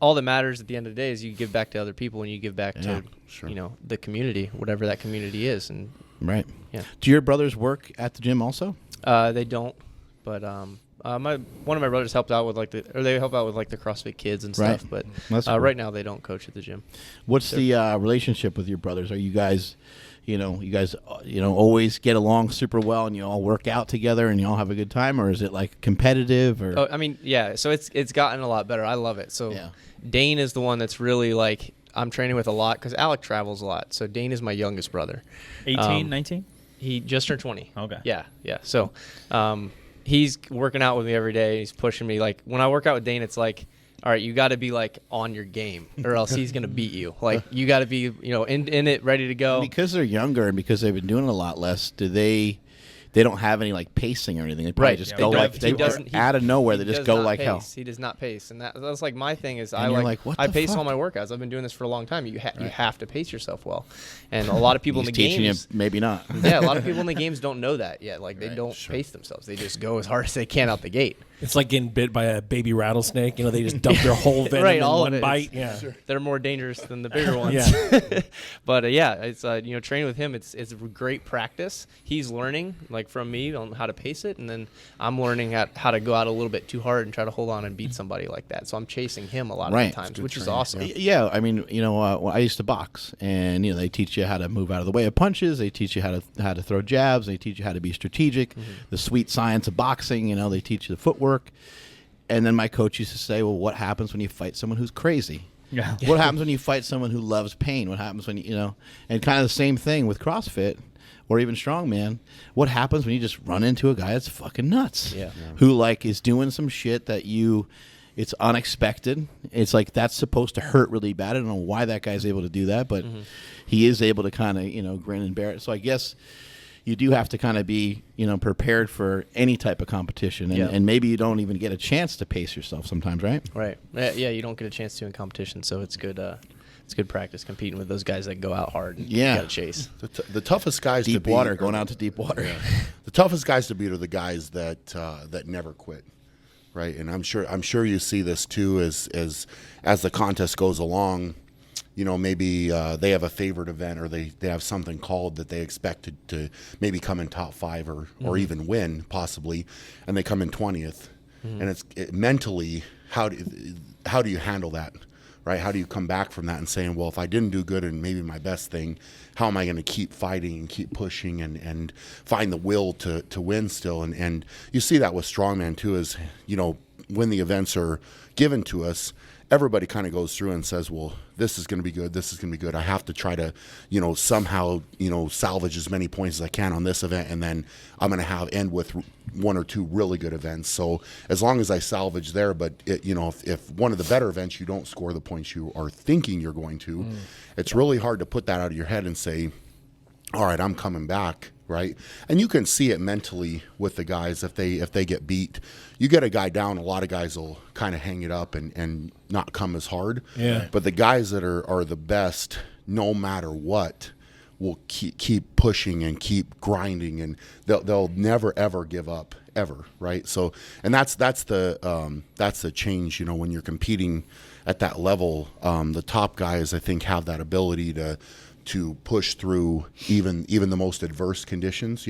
all that matters at the end of the day is you give back to other people and you give back to the community, whatever that community is. And right. Yeah. Do your brothers work at the gym also? They don't, but one of my brothers helped out with they help out with the CrossFit Kids and stuff. But cool. Right now they don't coach at the gym. What's the relationship with your brothers? Are you guys, always get along super well and you all work out together and you all have a good time, or is it like competitive? Or So it's gotten a lot better. I love it. So Dane is the one that's really I'm training with a lot because Alec travels a lot. So Dane is my youngest brother. 18, 19? He just turned 20. Okay. Yeah. So he's working out with me every day. He's pushing me. Like, when I work out with Dane, it's like, all right, you got to be on your game or else he's going to beat you. Like, you got to be, in it, ready to go. Because they're younger and because they've been doing it a lot less, they don't have any pacing or anything. They probably just go out of nowhere. They just go like hell. He does not pace, and that's my thing. Is what I the pace fuck? all my workouts. I've been doing this for a long time. You have to pace yourself well, and a lot of people in the teaching games you, maybe not. Yeah, a lot of people in the games don't know that yet. They don't pace themselves. They just go as hard as they can out the gate. It's like getting bit by a baby rattlesnake. They just dump their whole venom in one bite. Yeah, they're more dangerous than the bigger ones. But it's training with him. It's a great practice. He's learning from me on how to pace it, and then I'm learning how to go out a little bit too hard and try to hold on and beat somebody like that. So I'm chasing him a lot of the times, which is awesome. Yeah, I mean, I used to box, and they teach you how to move out of the way of punches. They teach you how to throw jabs. They teach you how to be strategic. The sweet science of boxing. They teach you the footwork. And then my coach used to say, well, what happens when you fight someone who's crazy? Yeah. What happens when you fight someone who loves pain? What happens when and kind of the same thing with CrossFit or even strongman. What happens when you just run into a guy that's fucking nuts? Yeah. Who is doing some shit that it's unexpected. It's that's supposed to hurt really bad. I don't know why that guy's able to do that, but he is able to kind of, grin and bear it. So I guess, you do have to kind of be, prepared for any type of competition, and maybe you don't even get a chance to pace yourself sometimes, right? Right. Yeah, you don't get a chance to in competition, so it's good. It's good practice competing with those guys that go out hard. And got to chase. The toughest guys to beat. Deep water, going out to deep water. Yeah. The toughest guys to beat are the guys that never quit. Right, and I'm sure you see this too as the contest goes along. Maybe they have a favorite event, or they have something called that they expect to maybe come in top 5 or even win possibly, and they come in 20th. And it's mentally, how do you handle that? Right? How do you come back from that and saying, well, if I didn't do good and maybe my best thing, how am I going to keep fighting and keep pushing and find the will to win still? And you see that with strongman too, is, when the events are given to us, everybody kind of goes through and says, well, this is going to be good. This is going to be good. I have to try to, somehow, salvage as many points as I can on this event. And then I'm going to end with 1 or 2 really good events. So as long as I salvage there, but if one of the better events, you don't score the points you are thinking you're going to, it's really hard to put that out of your head and say, all right, I'm coming back. Right. And you can see it mentally with the guys. If they get beat, you get a guy down, a lot of guys will kind of hang it up and not come as hard. Yeah. But the guys that are the best, no matter what, will keep pushing and keep grinding, and they'll never ever give up ever. Right. So, and that's the change. When you're competing at that level, the top guys, I think, have that ability to push through even the most adverse conditions,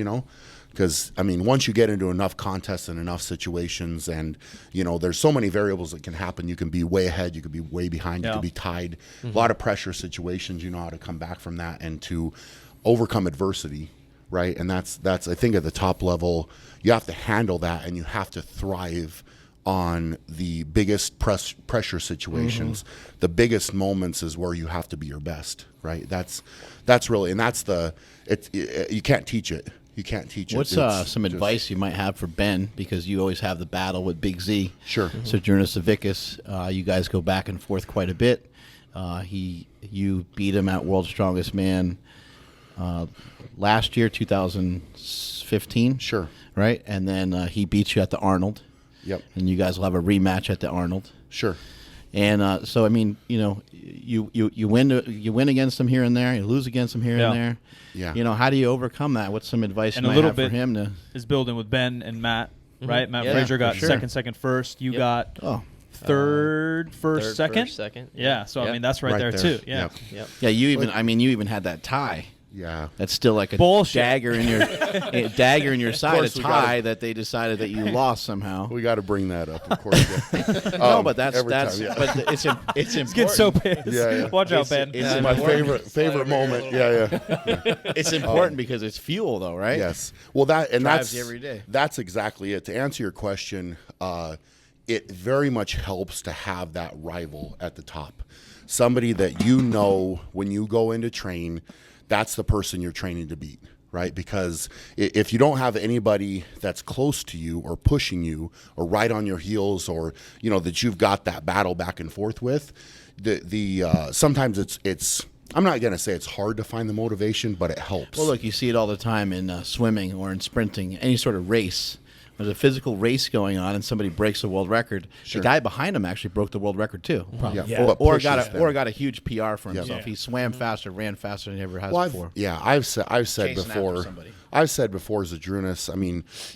because once you get into enough contests and enough situations, and there's so many variables that can happen. You can be way ahead, you could be way behind, you could be tied. A lot of pressure situations. You know how to come back from that and to overcome adversity, right? And that's I think at the top level, you have to handle that, and you have to thrive on the biggest pressure situations. The biggest moments is where you have to be your best, right? That's really, and that's you can't teach it. You can't teach it. What's some advice you might have for Ben, because you always have the battle with Big Z? Sure. Sojourner Savickas, you guys go back and forth quite a bit. You beat him at World's Strongest Man last year, 2015. Sure. Right? And then he beat you at the Arnold. Yep. And you guys will have a rematch at the Arnold. Sure. And so you win against him here and there, you lose against him here and there. Yeah. How do you overcome that? What's some advice you and might a little have bit for him to is building with Ben and Matt, right? Matt Yeah, Frazier got for sure. second, first. You got Third, second. first, second. Yeah. So Yep. that's right there too. Yeah. Yep. Yeah, you even had that tie. Yeah. That's still like a Bullshit. dagger in your side, a tie that they decided that you lost somehow. We got to bring that up, of course. Yeah. No, but that's every time, but it's important. Get so pissed. Yeah. Watch out, Ben. It's My important. favorite moment. Yeah. It's important because it's fuel, though, right? Yes. Well, Drives that's you every day. That's exactly it. To answer your question, it very much helps to have that rival at the top, somebody that when you go into train, that's the person you're training to beat, right? Because if you don't have anybody that's close to you or pushing you or right on your heels, or that you've got that battle back and forth with, sometimes it's. I'm not going to say it's hard to find the motivation, but it helps. Well, look, you see it all the time in swimming or in sprinting, any sort of race. There's a physical race going on, and somebody breaks a world record. Sure. The guy behind him actually broke the world record too. Yeah. Or got a huge PR for himself. Yeah. He swam faster, ran faster than he ever has before. I've said Chasing before. after somebody. I've said before, Zadrunas.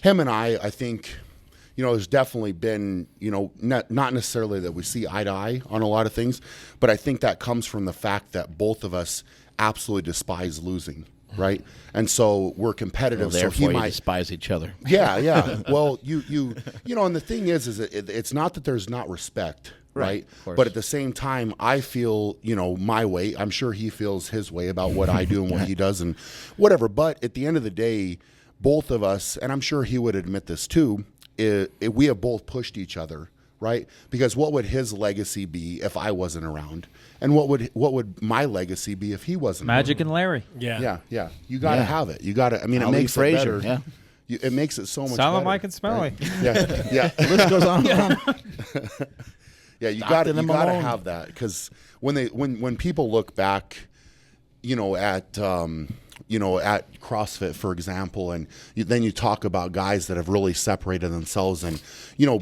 Him and I think, there's definitely been, not necessarily that we see eye to eye on a lot of things, but I think that comes from the fact that both of us absolutely despise losing. Right, and so we're competitive. Well, so he might despise each other. Yeah. Well, and the thing is it's not that there's not respect, right? But at the same time, I feel my way. I'm sure he feels his way about what I do and what he does and whatever. But at the end of the day, both of us, and I'm sure he would admit this too, we have both pushed each other. Right? Because what would his legacy be if I wasn't around? And what would my legacy be if he wasn't Magic around? and Larry. Yeah. You got to have it. You got to. It makes Frazier, it better. It makes it so much Silent better. Mike and Smelly. Right? Yeah. The list goes on. Yeah, you got to have that, because when people look back, at at CrossFit, for example, and then you talk about guys that have really separated themselves and,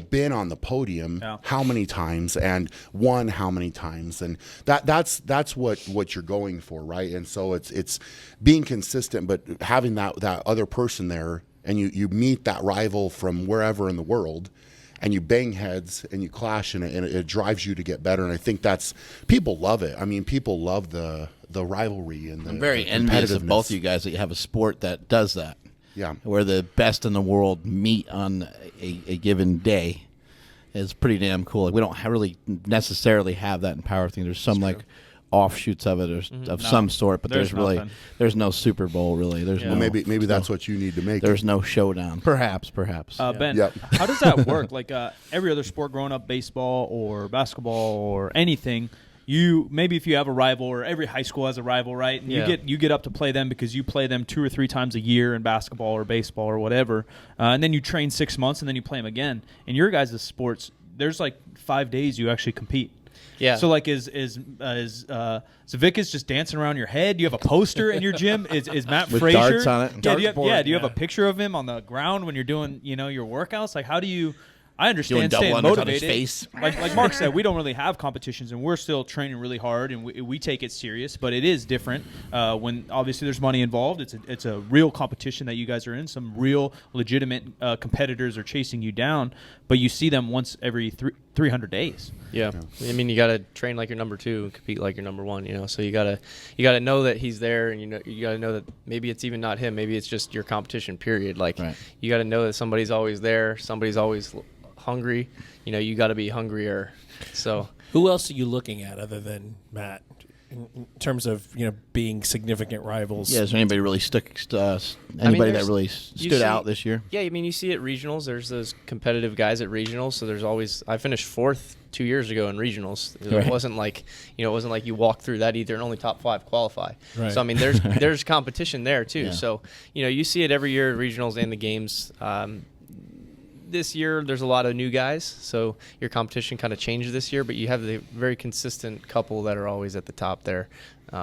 been on the podium how many times and won how many times. And that's what you're going for, right? And so it's being consistent, but having that other person there, and you meet that rival from wherever in the world, and you bang heads and you clash, and it drives you to get better. And I think people love it. I mean, people love the rivalry and I'm very envious of both of you guys that you have a sport that does that. Yeah, where the best in the world meet on a given day is pretty damn cool. We don't really necessarily have that in powerlifting. There's some offshoots of it or some sort, but there's no Super Bowl really. There's no, maybe that's what you need to make. There's no showdown. Perhaps. Ben, how does that work? Like every other sport growing up, baseball or basketball or anything, maybe if you have a rival, or every high school has a rival, right? And you get up to play them because you play them 2 or 3 times a year in basketball or baseball or whatever, and then you train 6 months and then you play them again. In your guys' sports, there's like 5 days you actually compete. Yeah. So like is Zavickas just dancing around your head? Do you have a poster in your gym? Is Matt with Frazier? Darts on it. Do you have a picture of him on the ground when you're doing your workouts? Like how do you? I understand staying motivated. Face. Like Mark said, we don't really have competitions, and we're still training really hard, and we take it serious. But it is different when obviously there's money involved. It's a real competition that you guys are in. Some real legitimate competitors are chasing you down, but you see them once every 300 days. Yeah, I mean you got to train like your number 2 and compete like your number 1. So you gotta know that he's there, and you gotta know that maybe it's even not him. Maybe it's just your competition. Period. Like you got to know that somebody's always there. Somebody's always hungry. You got to be hungrier. So who else are you looking at other than Matt in terms of being significant rivals? Yeah, is there anybody really that really stood out this year? Yeah, I mean you see at regionals, there's those competitive guys at regionals. So there's always I finished 4th 2 years ago in regionals. It wasn't like you walk through that either and only top 5 qualify. Right. So I mean there's competition there too. Yeah. So you see it every year at regionals and the games. This year there's a lot of new guys, so your competition kind of changed this year, but you have the very consistent couple that are always at the top there,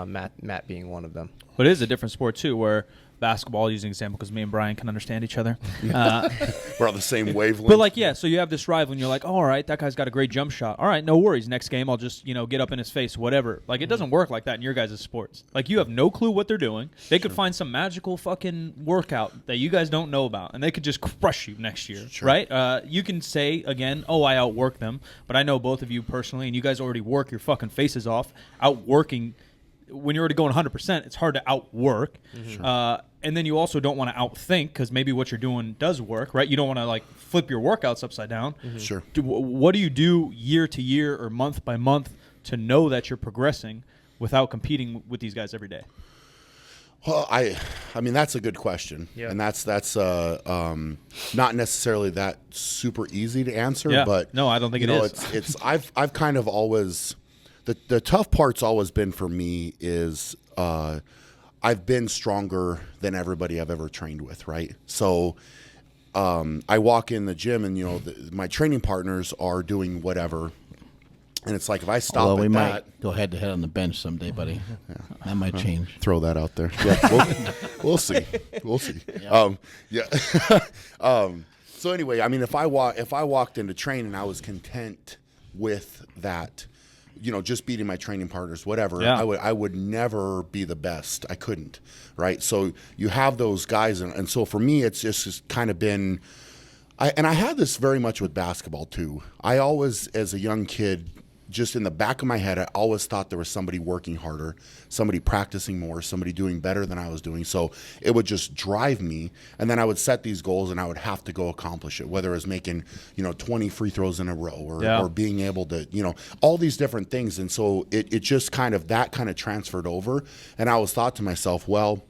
Matt being one of them. But it is a different sport too, where basketball, using example because me and Brian can understand each other. We're on the same wavelength. But so you have this rival and you're like, oh, all right, that guy's got a great jump shot. All right, no worries. Next game I'll just, get up in his face, whatever. Like it doesn't work like that in your guys' sports. Like you have no clue what they're doing. They could find some magical fucking workout that you guys don't know about, and they could just crush you next year, right? You can say again, oh, I outwork them, but I know both of you personally, and you guys already work your fucking faces off outworking. When you're already going 100%, it's hard to outwork. And then you also don't want to outthink because maybe what you're doing does work, right? You don't want to flip your workouts upside down. Sure. What do you do year to year or month by month to know that you're progressing without competing with these guys every day? Well, I mean that's a good question, and that's not necessarily that super easy to answer. But no, I don't think it is. It's I've kind of always. The tough part's always been for me is I've been stronger than everybody I've ever trained with, right? So I walk in the gym and, my training partners are doing whatever. And it's like if I stop we might go head to head on the bench someday, buddy. That might change. Throw that out there. Yeah, we'll see. We'll see. So anyway, I mean, if I walked into training and I was content with that, just beating my training partners, whatever, I would never be the best. I couldn't, right? So you have those guys, and so for me, it's just kind of been, I had this very much with basketball too. I always, as a young kid, just in the back of my head, I always thought there was somebody working harder, somebody practicing more, somebody doing better than I was doing. So it would just drive me. And then I would set these goals and I would have to go accomplish it, whether it was making, 20 free throws in a row or being able to, all these different things. And so it just kind of transferred over. And I always thought to myself, well,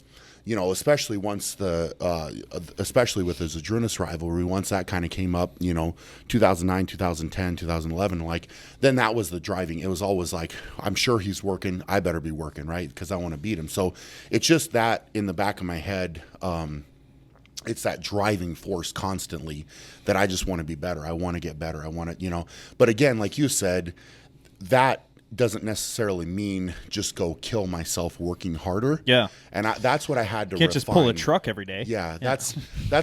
especially once especially with the Zadrunas rivalry, once that kind of came up, 2009, 2010, 2011, then that was the driving. It was always like, I'm sure he's working. I better be working, right? Because I want to beat him. So it's just that in the back of my head, it's that driving force constantly that I just want to be better. I want to get better. I want to, but again, like you said, that doesn't necessarily mean just go kill myself working harder. Yeah. And that's what I had to Can't just pull a truck every day. Yeah, that's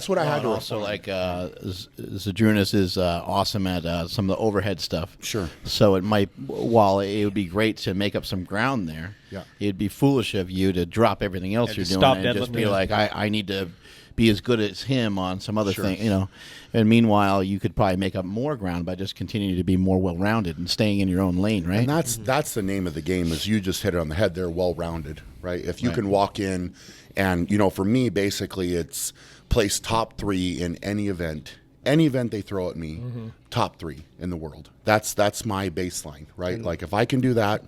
what I had to also refine. like Zadrunas is awesome at some of the overhead stuff. Sure. So while it would be great to make up some ground there, it'd be foolish of you to drop everything else you're doing and just be like, I need to be as good as him on some other thing, you know. And meanwhile, you could probably make up more ground by just continuing to be more well-rounded and staying in your own lane, right? And that's the name of the game, is you just hit it on the head. They're well-rounded, right? If you can walk in and, you know, for me, basically it's place top 3 in any event they throw at me, top 3 in the world. That's my baseline, right? Like if I can do that,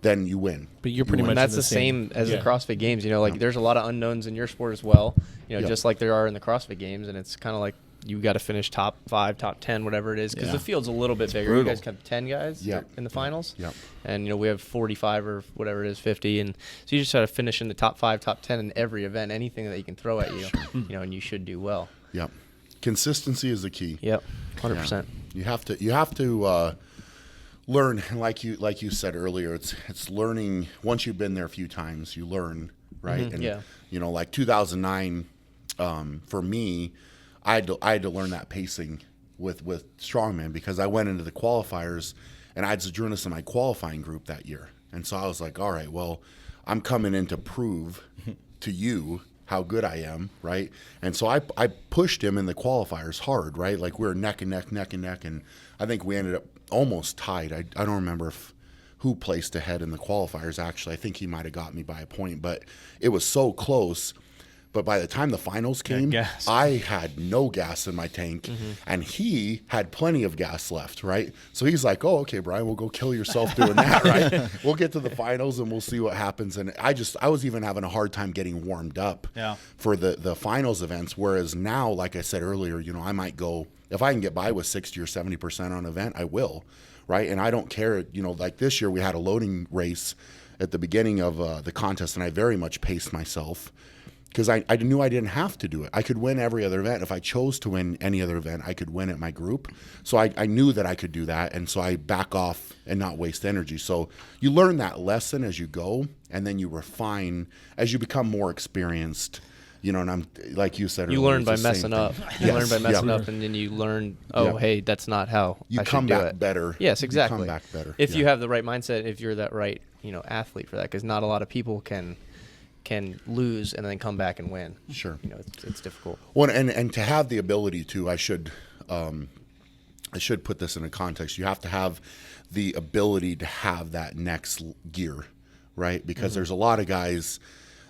then you win. But you're pretty much that's the same as the CrossFit Games. You know, like there's a lot of unknowns in your sport as well. You know, just like there are in the CrossFit Games, and it's kind of like you got to finish top 5, top 10, whatever it is, because the field's a little bit bigger. brutal. You guys have 10 guys in the finals, and you know we have 45 or whatever it is, 50, and so you just try to finish in the top 5, top 10 in every event, anything that you can throw at you, you know, and you should do well. Yep. Consistency is the key. Yep, 100%. You have to learn, like you said earlier. It's learning. Once you've been there a few times, you learn, right? And you know, like 2009, for me, I had to learn that pacing with strongman, because I went into the qualifiers and I had Zadrunas in my qualifying group that year, and so I was like, all right, well, I'm coming in to prove to you how good I am, right? And so I pushed him in the qualifiers hard, right? Like we were neck and neck, and I think we ended up almost tied. I don't remember who placed ahead in the qualifiers, actually. I think he might have got me by a point, but it was so close. But by the time the finals came, I had no gas in my tank, and he had plenty of gas left, right? So he's like, oh, okay, Brian, we'll go kill yourself doing that, right? We'll get to the finals, and we'll see what happens. And I was even having a hard time getting warmed up for the finals events, whereas now, like I said earlier, you know, I might go, if I can get by with 60 or 70% on an event, I will, right? And I don't care, you know, like this year we had a loading race at the beginning of the contest, and I very much paced myself, because I knew I didn't have to do it. I could win every other event. If I chose to win any other event, I could win at my group. So I knew that I could do that, and so I back off and not waste energy. So you learn that lesson as you go, and then you refine as you become more experienced. You know, and I'm like you said earlier, you learn by messing up. You learn by messing up, and then you learn, hey, that's not how you I come should do back it. better. Yes, exactly. You come back better. If you have the right mindset, if you're that right, you know, athlete for that, because not a lot of people can lose and then come back and win. Sure. You know, it's difficult. Well, and to have the ability to, I should put this in a context. You have to have the ability to have that next gear, right? Because there's a lot of guys.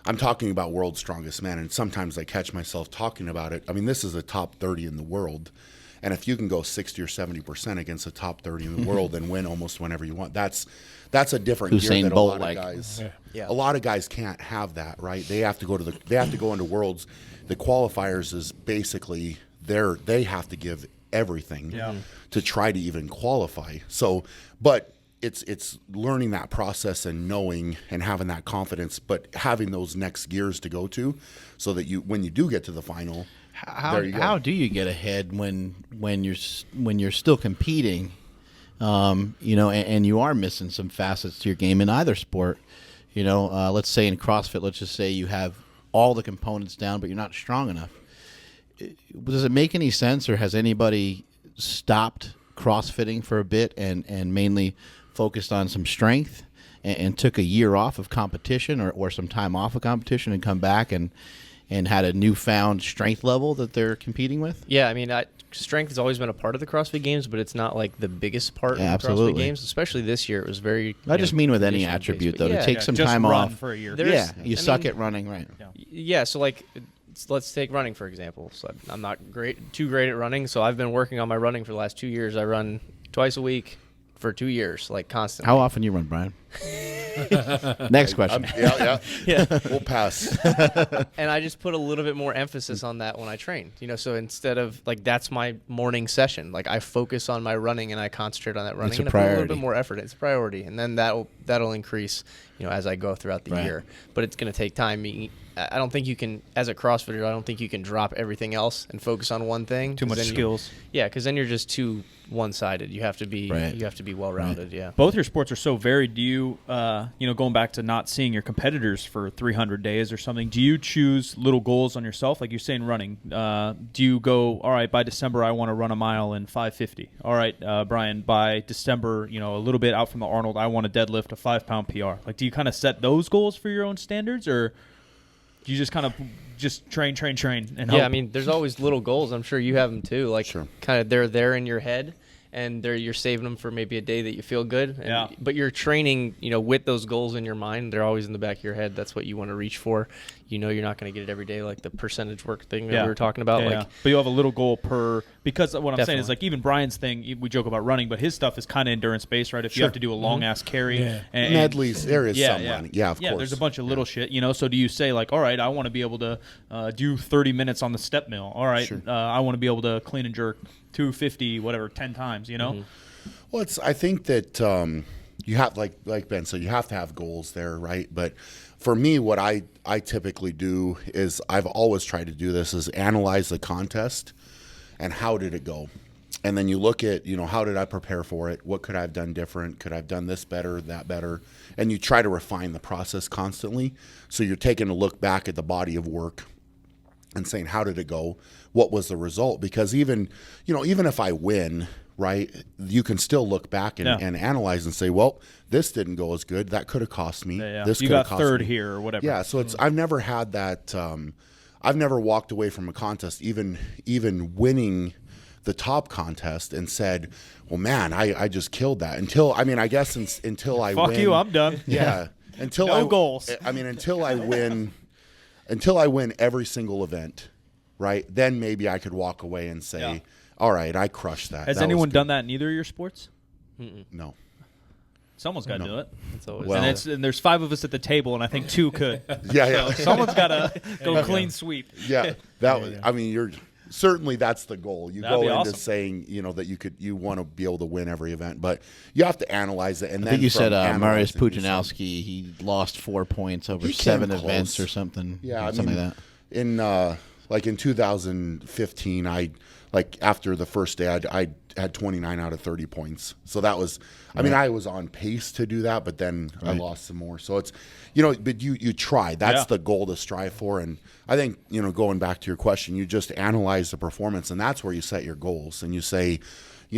I'm talking about World's Strongest Man, and sometimes I catch myself talking about it. I mean, this is a top 30 in the world, and if you can go 60 or 70% against the top 30 in the world and win almost whenever you want, that's a different gear that a lot of guys. A lot of guys can't have that, right? They have to go into Worlds. The qualifiers is basically they have to give everything to try to even qualify. So, but it's learning that process and knowing and having that confidence, but having those next gears to go to, so that when you do get to the final, how do you get ahead when you're still competing? You know, and you are missing some facets to your game in either sport. You know, let's say in CrossFit, let's just say you have all the components down, but you're not strong enough. Does it make any sense, or has anybody stopped CrossFitting for a bit and mainly focused on some strength and took a year off of competition or some time off of competition and come back and had a newfound strength level that they're competing with? Yeah, I mean, strength has always been a part of the CrossFit Games, but it's not like the biggest part of the absolutely. CrossFit Games. Especially this year, it was very. I just mean with any attribute, though, to take some just time run off for a year. You suck at running, right? Yeah, so like, let's take running for example. So I'm not too great at running, so I've been working on my running for the last 2 years. I run twice a week for 2 years, like constantly. How often you run, Brian? Next question. Yeah. We'll pass. And I just put a little bit more emphasis on that when I train. You know, so instead of like that's my morning session, like I focus on my running and I concentrate on that running. It's a and priority. I put a little bit more effort. It's a priority, and then that'll increase, you know, as I go throughout the year. But it's going to take time. I don't think you can, as a CrossFitter, I don't think you can drop everything else and focus on one thing. Too much skills. Because then you're just too one-sided. You have to be well-rounded. Yeah. Both your sports are so varied. Do you, going back to not seeing your competitors for 300 days or something, do you choose little goals on yourself? Like you're saying running. Do you go, all right, by December I want to run a mile in 5:50. All right, Brian, by December, a little bit out from the Arnold, I want to deadlift a 5-pound PR. Like, do you kind of set those goals for your own standards, or do you just kind of just train and hope? I mean, there's always little goals. I'm sure you have them too. Like, kind of they're there in your head, and you're saving them for maybe a day that you feel good. But you're training, with those goals in your mind. They're always in the back of your head. That's what you want to reach for. You're not going to get it every day, like the percentage work thing that we were talking about. But you have a little goal per, because what I'm saying is, like, even Brian's thing, we joke about running, but his stuff is kind of endurance based, right? If you have to do a long ass carry, and medleys, there is some running. Yeah, of course. There's a bunch of little shit, So do you say, like, all right, I want to be able to do 30 minutes on the step mill. All right, I want to be able to clean and jerk 250, whatever, 10 times. Well, I think that you have, like Ben said, you have to have goals there, right? But for me, what I typically do is, I've always tried to do this, is analyze the contest and how did it go. And then you look at, how did I prepare for it? What could I have done different? Could I have done this better, that better? And you try to refine the process constantly. So you're taking a look back at the body of work and saying, how did it go? What was the result? Because even if I win, right, you can still look back and analyze and say, well, this didn't go as good. That could have cost me. This you got third here or whatever. Yeah, so I've never had that. I've never walked away from a contest, even winning the top contest, and said, well, man, I just killed that. Until I win. Fuck you, I'm done. Yeah. Until goals. Until I win every single event, right? Then maybe I could walk away and say, all right, I crushed that. Has anyone done that in either of your sports? No. Someone's got to do it. That's always and there's 5 of us at the table, and I think 2 could. So someone's got to go clean sweep. Yeah, you're certainly, that's the goal. You go into saying, that you want to be able to win every event, but you have to analyze it. And I think you said Mariusz Pudzianowski, he lost 4 points over 7 events or something. Yeah, something like that. In 2015, after the first day, I had 29 out of 30 points. So that was, I was on pace to do that, but then I lost some more. So it's, but you try. That's the goal to strive for. And I think, going back to your question, you just analyze the performance, and that's where you set your goals. And you say,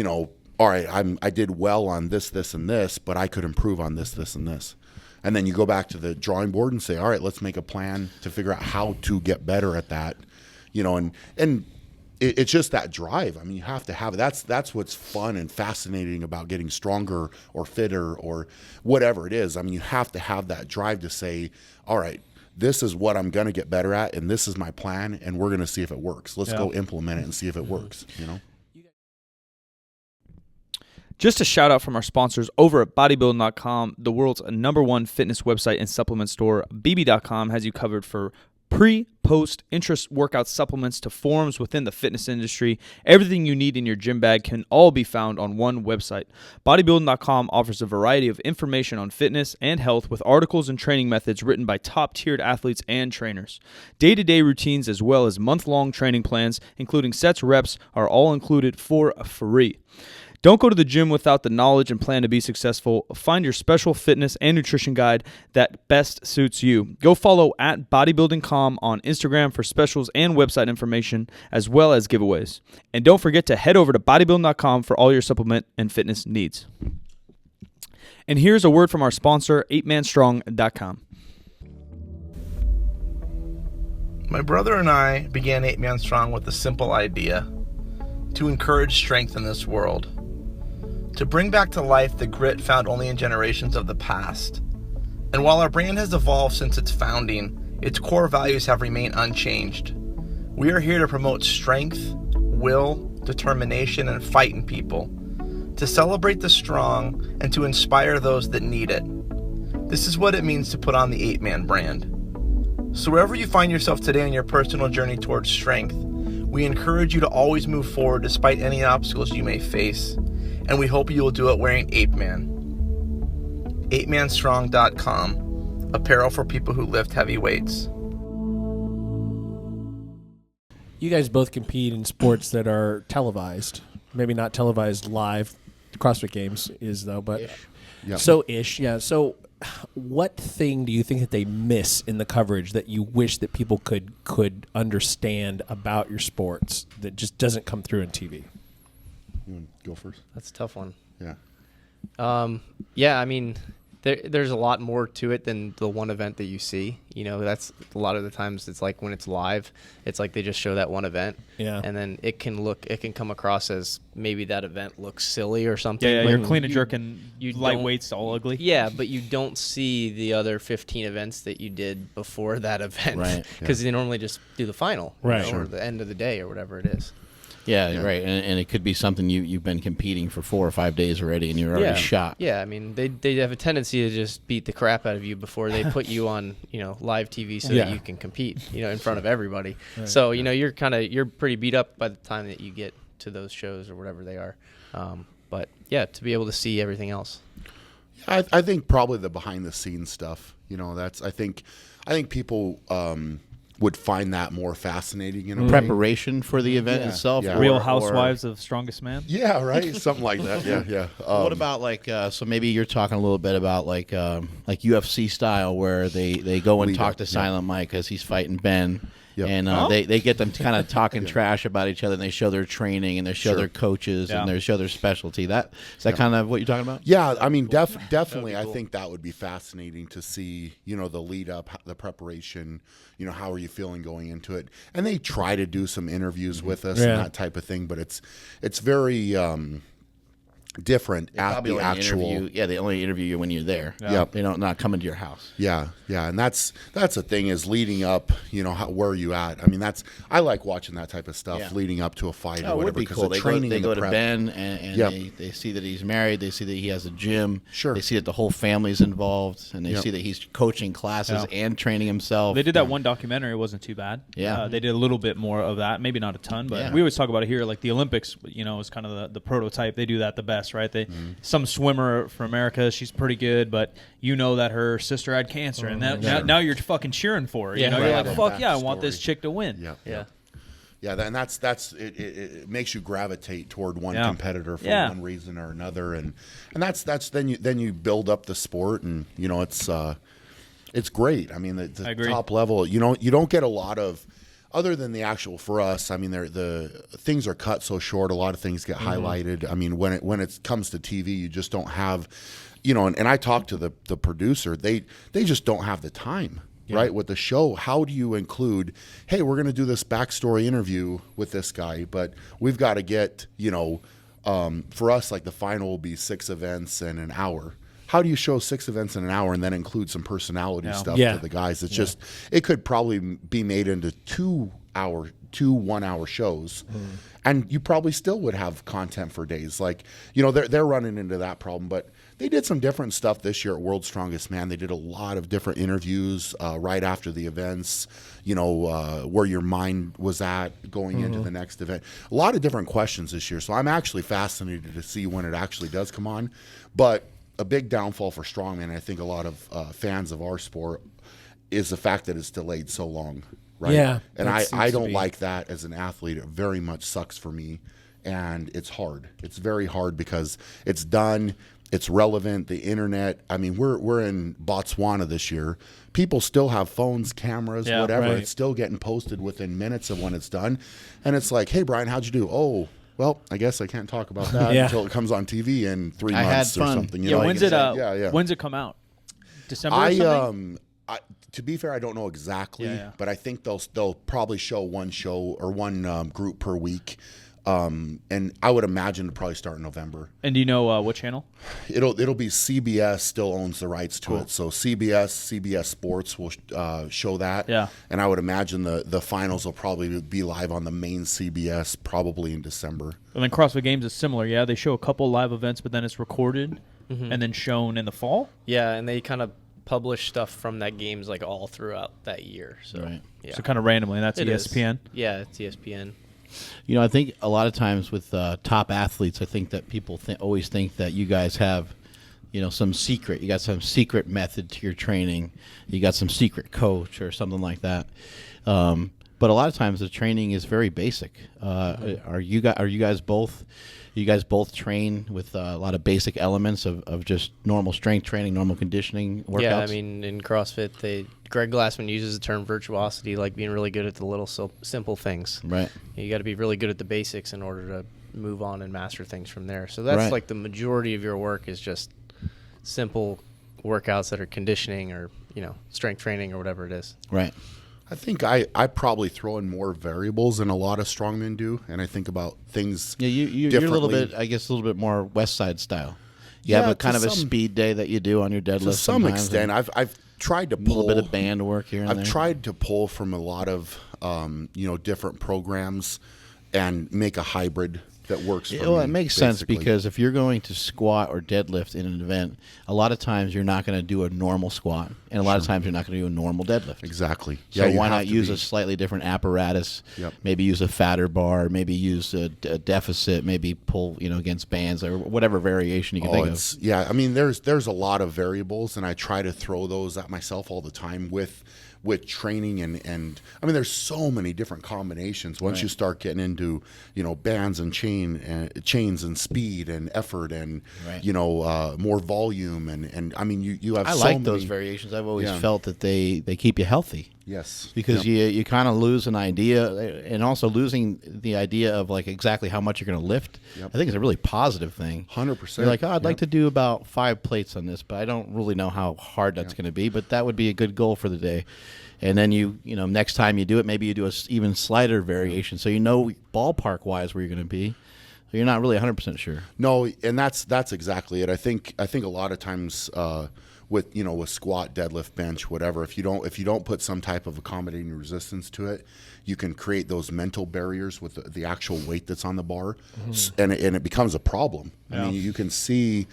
all right, I did well on this, and this, but I could improve on this, and this. And then you go back to the drawing board and say, all right, let's make a plan to figure out how to get better at that. And it's just that drive. You have to have it. That's what's fun and fascinating about getting stronger or fitter or whatever it is. You have to have that drive to say, all right, this is what I'm going to get better at, and this is my plan, and we're going to see if it works. Let's go implement it and see if it works, Just a shout out from our sponsors over at bodybuilding.com, the world's #1 fitness website and supplement store. BB.com has you covered for pre, post, interest workout supplements to forums within the fitness industry. Everything you need in your gym bag can all be found on one website. Bodybuilding.com offers a variety of information on fitness and health with articles and training methods written by top-tiered athletes and trainers. Day-to-day routines as well as month-long training plans, including sets, reps, are all included for free. Don't go to the gym without the knowledge and plan to be successful. Find your special fitness and nutrition guide that best suits you. Go follow at bodybuilding.com on Instagram for specials and website information, as well as giveaways. And don't forget to head over to bodybuilding.com for all your supplement and fitness needs. And here's a word from our sponsor, 8manstrong.com. My brother and I began 8 Man Strong with a simple idea: to encourage strength in this world. To bring back to life the grit found only in generations of the past. And while our brand has evolved since its founding, its core values have remained unchanged. We are here to promote strength, will, determination, and fight in people, to celebrate the strong, and to inspire those that need it. This is what it means to put on the 8-Man brand. So wherever you find yourself today on your personal journey towards strength, we encourage you to always move forward despite any obstacles you may face. And we hope you will do it wearing 8-Man. 8manstrong.com, apparel for people who lift heavy weights. You guys both compete in sports that are televised. Maybe not televised live. CrossFit Games is, though, but Yep. So what thing do you think that they miss in the coverage that you wish that people could understand about your sports that just doesn't come through on TV? You want to go first? That's a tough one. Yeah. Yeah, I mean, there's a lot more to it than the one event that you see. You know, that's a lot of the times it's like when it's live, it's like they just show that one event. Yeah. And then it can come across as maybe that event looks silly or something. Yeah, but you're clean and jerking, you lightweights all ugly. Yeah, but you don't see the other 15 events that you did before that event. Right. Because they normally just do the final. Right. Or the end of the day or whatever it is. Yeah, right. And it could be something you've been competing for 4 or 5 days already, and you're already shot. Yeah, I mean, they have a tendency to just beat the crap out of you before they put you on, live TV so that you can compete, in front of everybody. Right. So, you're pretty beat up by the time that you get to those shows or whatever they are. But yeah, to be able to see everything else. I think probably the behind the scenes stuff. I think people would find that more fascinating in a way. Preparation for the event itself. Yeah. Real Housewives of Strongest Man. Yeah, right. Something like that. Yeah. What about so maybe you're talking a little bit about like UFC style where they go and talk to Silent Mike as he's fighting Ben. Yep. And they get them kind of talking trash about each other, and they show their training, and they show their coaches, and they show their specialty. Is that kind of what you're talking about? Yeah, I mean, definitely. Cool. I think that would be fascinating to see, the lead up, the preparation, how are you feeling going into it? And they try to do some interviews with us and that type of thing, but it's very different at the actual. They only interview you when you're there. Yeah, they don't not coming to your house. Yeah, and that's the thing is leading up. Where are you at? I mean, I like watching that type of stuff leading up to a fight or whatever. It would be cool. They go to Ben and they see that he's married. They see that he has a gym. Sure. They see that the whole family's involved, and they see that he's coaching classes and training himself. They did that one documentary. It wasn't too bad. Yeah, they did a little bit more of that. Maybe not a ton, but we always talk about it here. Like the Olympics, is kind of the prototype. They do that the best. Right? Some swimmer from America, she's pretty good, but that her sister had cancer, and now you're fucking cheering for her. You're like, fuck yeah, I want this chick to win. Yeah, and that's it makes you gravitate toward one competitor for one reason or another, and that's then you build up the sport, and it's great. I mean, the top level. You don't get a lot of. Other than the actual, for us, I mean, the things are cut so short. A lot of things get highlighted. I mean, when it comes to TV, you just don't have, and I talked to the producer. They just don't have the time, right? With the show, how do you include? Hey, we're going to do this backstory interview with this guy, but we've got to get, for us, like the final will be 6 events in an hour. How do you show 6 events in an hour and then include some personality stuff to the guys? It's just, it could probably be made into 2 1-hour shows. And you probably still would have content for days. Like, they're running into that problem, but they did some different stuff this year at World's Strongest Man. They did a lot of different interviews right after the events, where your mind was at going into the next event. A lot of different questions this year. So I'm actually fascinated to see when it actually does come on. But a big downfall for strongman, and I think a lot of fans of our sport, is the fact that it's delayed so long, right? Yeah, and I don't like that as an athlete. It very much sucks for me, and it's hard. It's very hard because it's done. It's relevant. The internet. I mean, we're in Botswana this year. People still have phones, cameras, whatever. Right. It's still getting posted within minutes of when it's done, and it's like, hey, Brian, how'd you do? Oh. Well, I guess I can't talk about that until it comes on TV in 3 months or something. When's it come out? December or something? To be fair, I don't know exactly, but I think they'll probably show one show or one group per week. And I would imagine it'll probably start in November. And do you know what channel? It'll be CBS still owns the rights to it. So CBS Sports will show that. Yeah. And I would imagine the finals will probably be live on the main CBS probably in December. And then CrossFit Games is similar. Yeah, they show a couple live events, but then it's recorded and then shown in the fall. Yeah, and they kind of publish stuff from that games like all throughout that year. So so kind of randomly. And that's ESPN. Yeah, it's ESPN. I think a lot of times with top athletes, I think that people always think that you guys have, some secret. You got some secret method to your training. You got some secret coach or something like that. But a lot of times the training is very basic. Are you guys both train with a lot of basic elements of just normal strength training, normal conditioning workouts? Yeah, I mean, in CrossFit, Greg Glassman uses the term virtuosity, like being really good at the little simple things. Right. You got to be really good at the basics in order to move on and master things from there. So that's like the majority of your work is just simple workouts that are conditioning or, strength training or whatever it is. Right. I think I probably throw in more variables than a lot of strongmen do, and I think about things. Yeah, you're a little bit, I guess, a little bit more West Side style. You have a kind of a speed day that you do on your deadlift. To some extent, I've tried to pull a little bit of band work here and there. I've tried to pull from a lot of different programs and make a hybrid that works for me. It makes sense because if you're going to squat or deadlift in an event, a lot of times you're not going to do a normal squat, and a lot of times you're not going to do a normal deadlift. Exactly. So why not use a slightly different apparatus? Yep. Maybe use a fatter bar, maybe use a deficit, maybe pull against bands or whatever variation you can think of. Yeah, I mean there's a lot of variables, and I try to throw those at myself all the time with training and I mean there's so many different combinations once you start getting into bands and chains and speed and effort and more volume and I mean you have so many those variations. I've always felt that they keep you healthy. Yes, because you kind of lose an idea, and also losing the idea of like exactly how much you're going to lift. I think it's a really positive thing. 100%. You're like, I'd like to do about 5 plates on this, but I don't really know how hard that's going to be. But that would be a good goal for the day. And then you next time you do it, maybe you do a even slighter variation, so ballpark wise where you're going to be. So you're not really 100% sure. No, and that's exactly it. I think a lot of times. With squat, deadlift, bench, whatever. If you don't put some type of accommodating resistance to it, you can create those mental barriers with the actual weight that's on the bar, and it becomes a problem. I mean, you can see,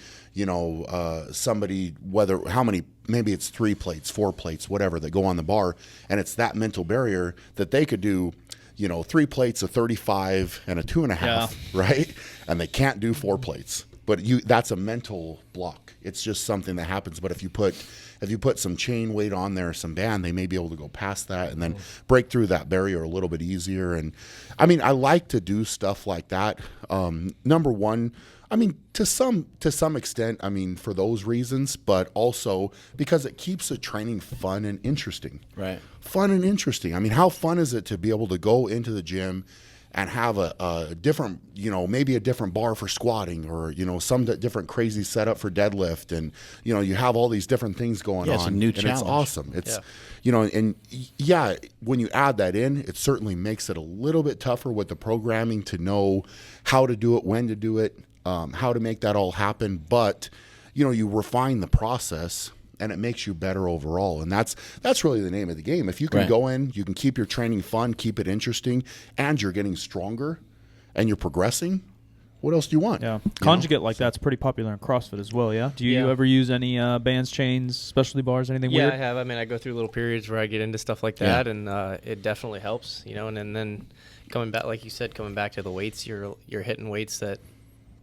somebody maybe it's 3 plates, 4 plates, whatever that go on the bar, and it's that mental barrier that they could do. 3 plates, a 35, and a 2.5, right? And they can't do 4 plates. But that's a mental block. It's just something that happens. But if you put some chain weight on there, some band, they may be able to go past that and then break through that barrier a little bit easier. And I mean, I like to do stuff like that. Number one, I mean, to some extent, I mean, for those reasons, but also because it keeps the training fun and interesting. Right. Fun and interesting. I mean, how fun is it to be able to go into the gym and have a different, maybe a different bar for squatting or, some different crazy setup for deadlift. And, you have all these different things going on. It's a new challenge. And it's awesome. It's, when you add that in, it certainly makes it a little bit tougher with the programming to know how to do it, when to do it, how to make that all happen. But, you refine the process and it makes you better overall. And that's really the name of the game. If you can go in, you can keep your training fun, keep it interesting, and you're getting stronger and you're progressing, what else do you want? Yeah. Conjugate that's pretty popular in CrossFit as well, yeah? Do you ever use any bands, chains, specialty bars, anything weird? Yeah, I have. I mean, I go through little periods where I get into stuff like that, and it definitely helps, and then coming back, like you said, coming back to the weights, you're hitting weights that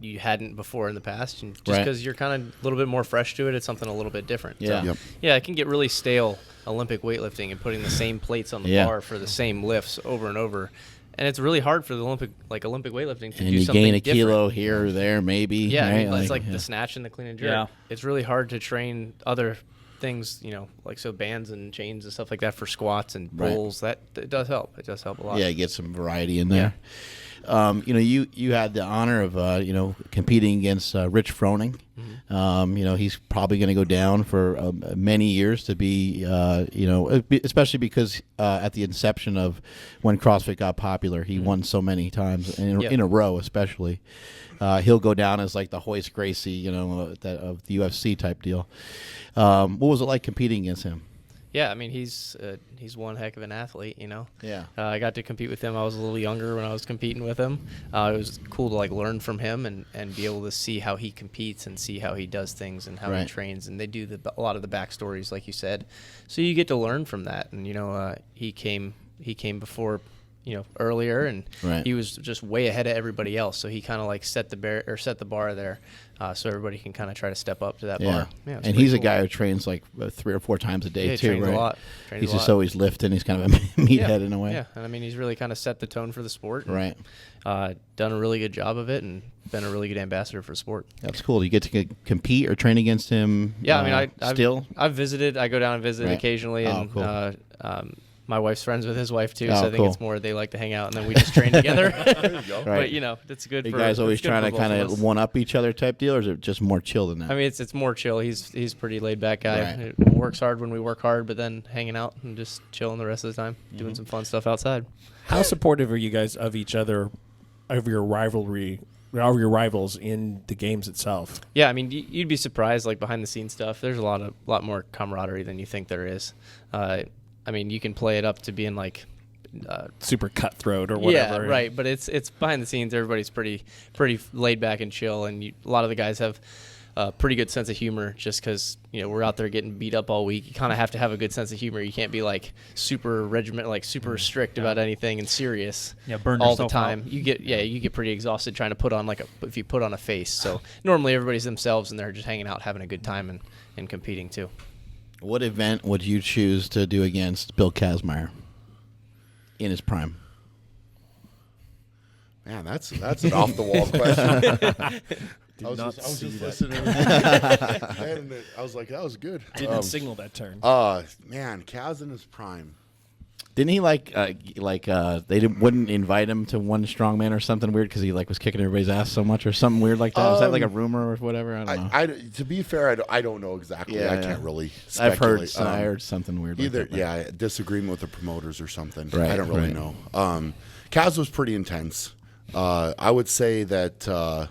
you hadn't before in the past, and just because you're kind of a little bit more fresh to it, it's something a little bit different. It can get really stale Olympic weightlifting and putting the same plates on the bar for the same lifts over and over, and it's really hard for the Olympic weightlifting to do something different. And you gain a kilo here or there, maybe. It's like the snatch and the clean and jerk. It's really hard to train other things, bands and chains and stuff like that for squats and pulls. That it does help. It does help a lot. Yeah, get some variety in there. You had the honor of competing against Rich Froning. He's probably going to go down for many years to be especially because at the inception of when CrossFit got popular, he won so many times in a row, especially. He'll go down as like the Hoist Gracie, of the UFC type deal. What was it like competing against him? Yeah, I mean, he's one heck of an athlete, Yeah. I got to compete with him. I was a little younger when I was competing with him. It was cool to learn from him and be able to see how he competes and see how he does things and how he trains. And they do a lot of the backstories, like you said. So you get to learn from that. And he came before earlier, and Right. he was just way ahead of everybody else. So he kind of like set the bar there, so everybody can kind of try to step up to that bar. Yeah, it's and pretty he's a cool. guy who trains like 3 or 4 times a day Yeah, he too, trains right? a lot. Trains He's a just lot. always lifting. He's kind of a meathead in a way. Yeah, and I mean, he's really kind of set the tone for the sport. And, Right. done a really good job of it, and been a really good ambassador for the sport. That's cool. Do you get to compete or train against him? Yeah, I mean, I've I've visited. I go down and visit Right. occasionally, Oh, and cool. my wife's friends with his wife too. Oh, so I think cool. it's more they like to hang out, and then we just train together. Right. But it's good. You for, guys always it's good trying for to both kind of us. of one up each other type deal, or is it just more chill than that? I mean, it's more chill. He's pretty laid back guy. Right. He works hard when we work hard, but then hanging out and just chilling the rest of the time, doing some fun stuff outside. How supportive are you guys of each other, of your rivals in the games itself? Yeah, I mean, you'd be surprised, like behind the scenes stuff. There's a lot more camaraderie than you think there is. I mean, you can play it up to being like Super cutthroat or whatever. Yeah, right. But it's behind the scenes. Everybody's pretty laid back and chill, and a lot of the guys have a pretty good sense of humor. Just because we're out there getting beat up all week, you kind of have to have a good sense of humor. You can't be like super regiment, like super strict about anything and serious. Yeah, burn all the yourself time. out. You get pretty exhausted trying to put on if you put on a face. So normally everybody's themselves, and they're just hanging out, having a good time, and competing too. What event would you choose to do against Bill Kazmaier in his prime? Man, that's an off the wall question. I was just listening. And I was like, that was good. Didn't signal that turn. Man, Kaz in his prime. Didn't he they wouldn't invite him to one strongman or something weird because he was kicking everybody's ass so much or something weird like that? Was that like a rumor or whatever? I don't know. To be fair, I don't know exactly. Yeah, I can't really speculate. I heard something weird. Either like that, disagreement with the promoters or something. Right, I don't really know. Kaz was pretty intense. I would say that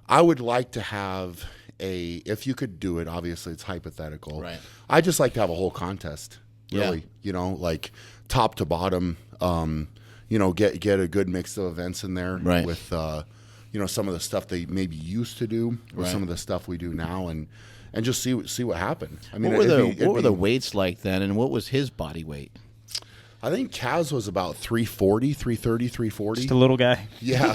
I would like to have if you could do it, obviously it's hypothetical. Right. I just like to have a whole contest. Really, like top to bottom, get a good mix of events in there Right. with, some of the stuff they maybe used to do or Right. some of the stuff we do now and just see what happened. I mean, what were the weights like then, and what was his body weight? I think Kaz was about 340, 330, 340. Just a little guy. Yeah.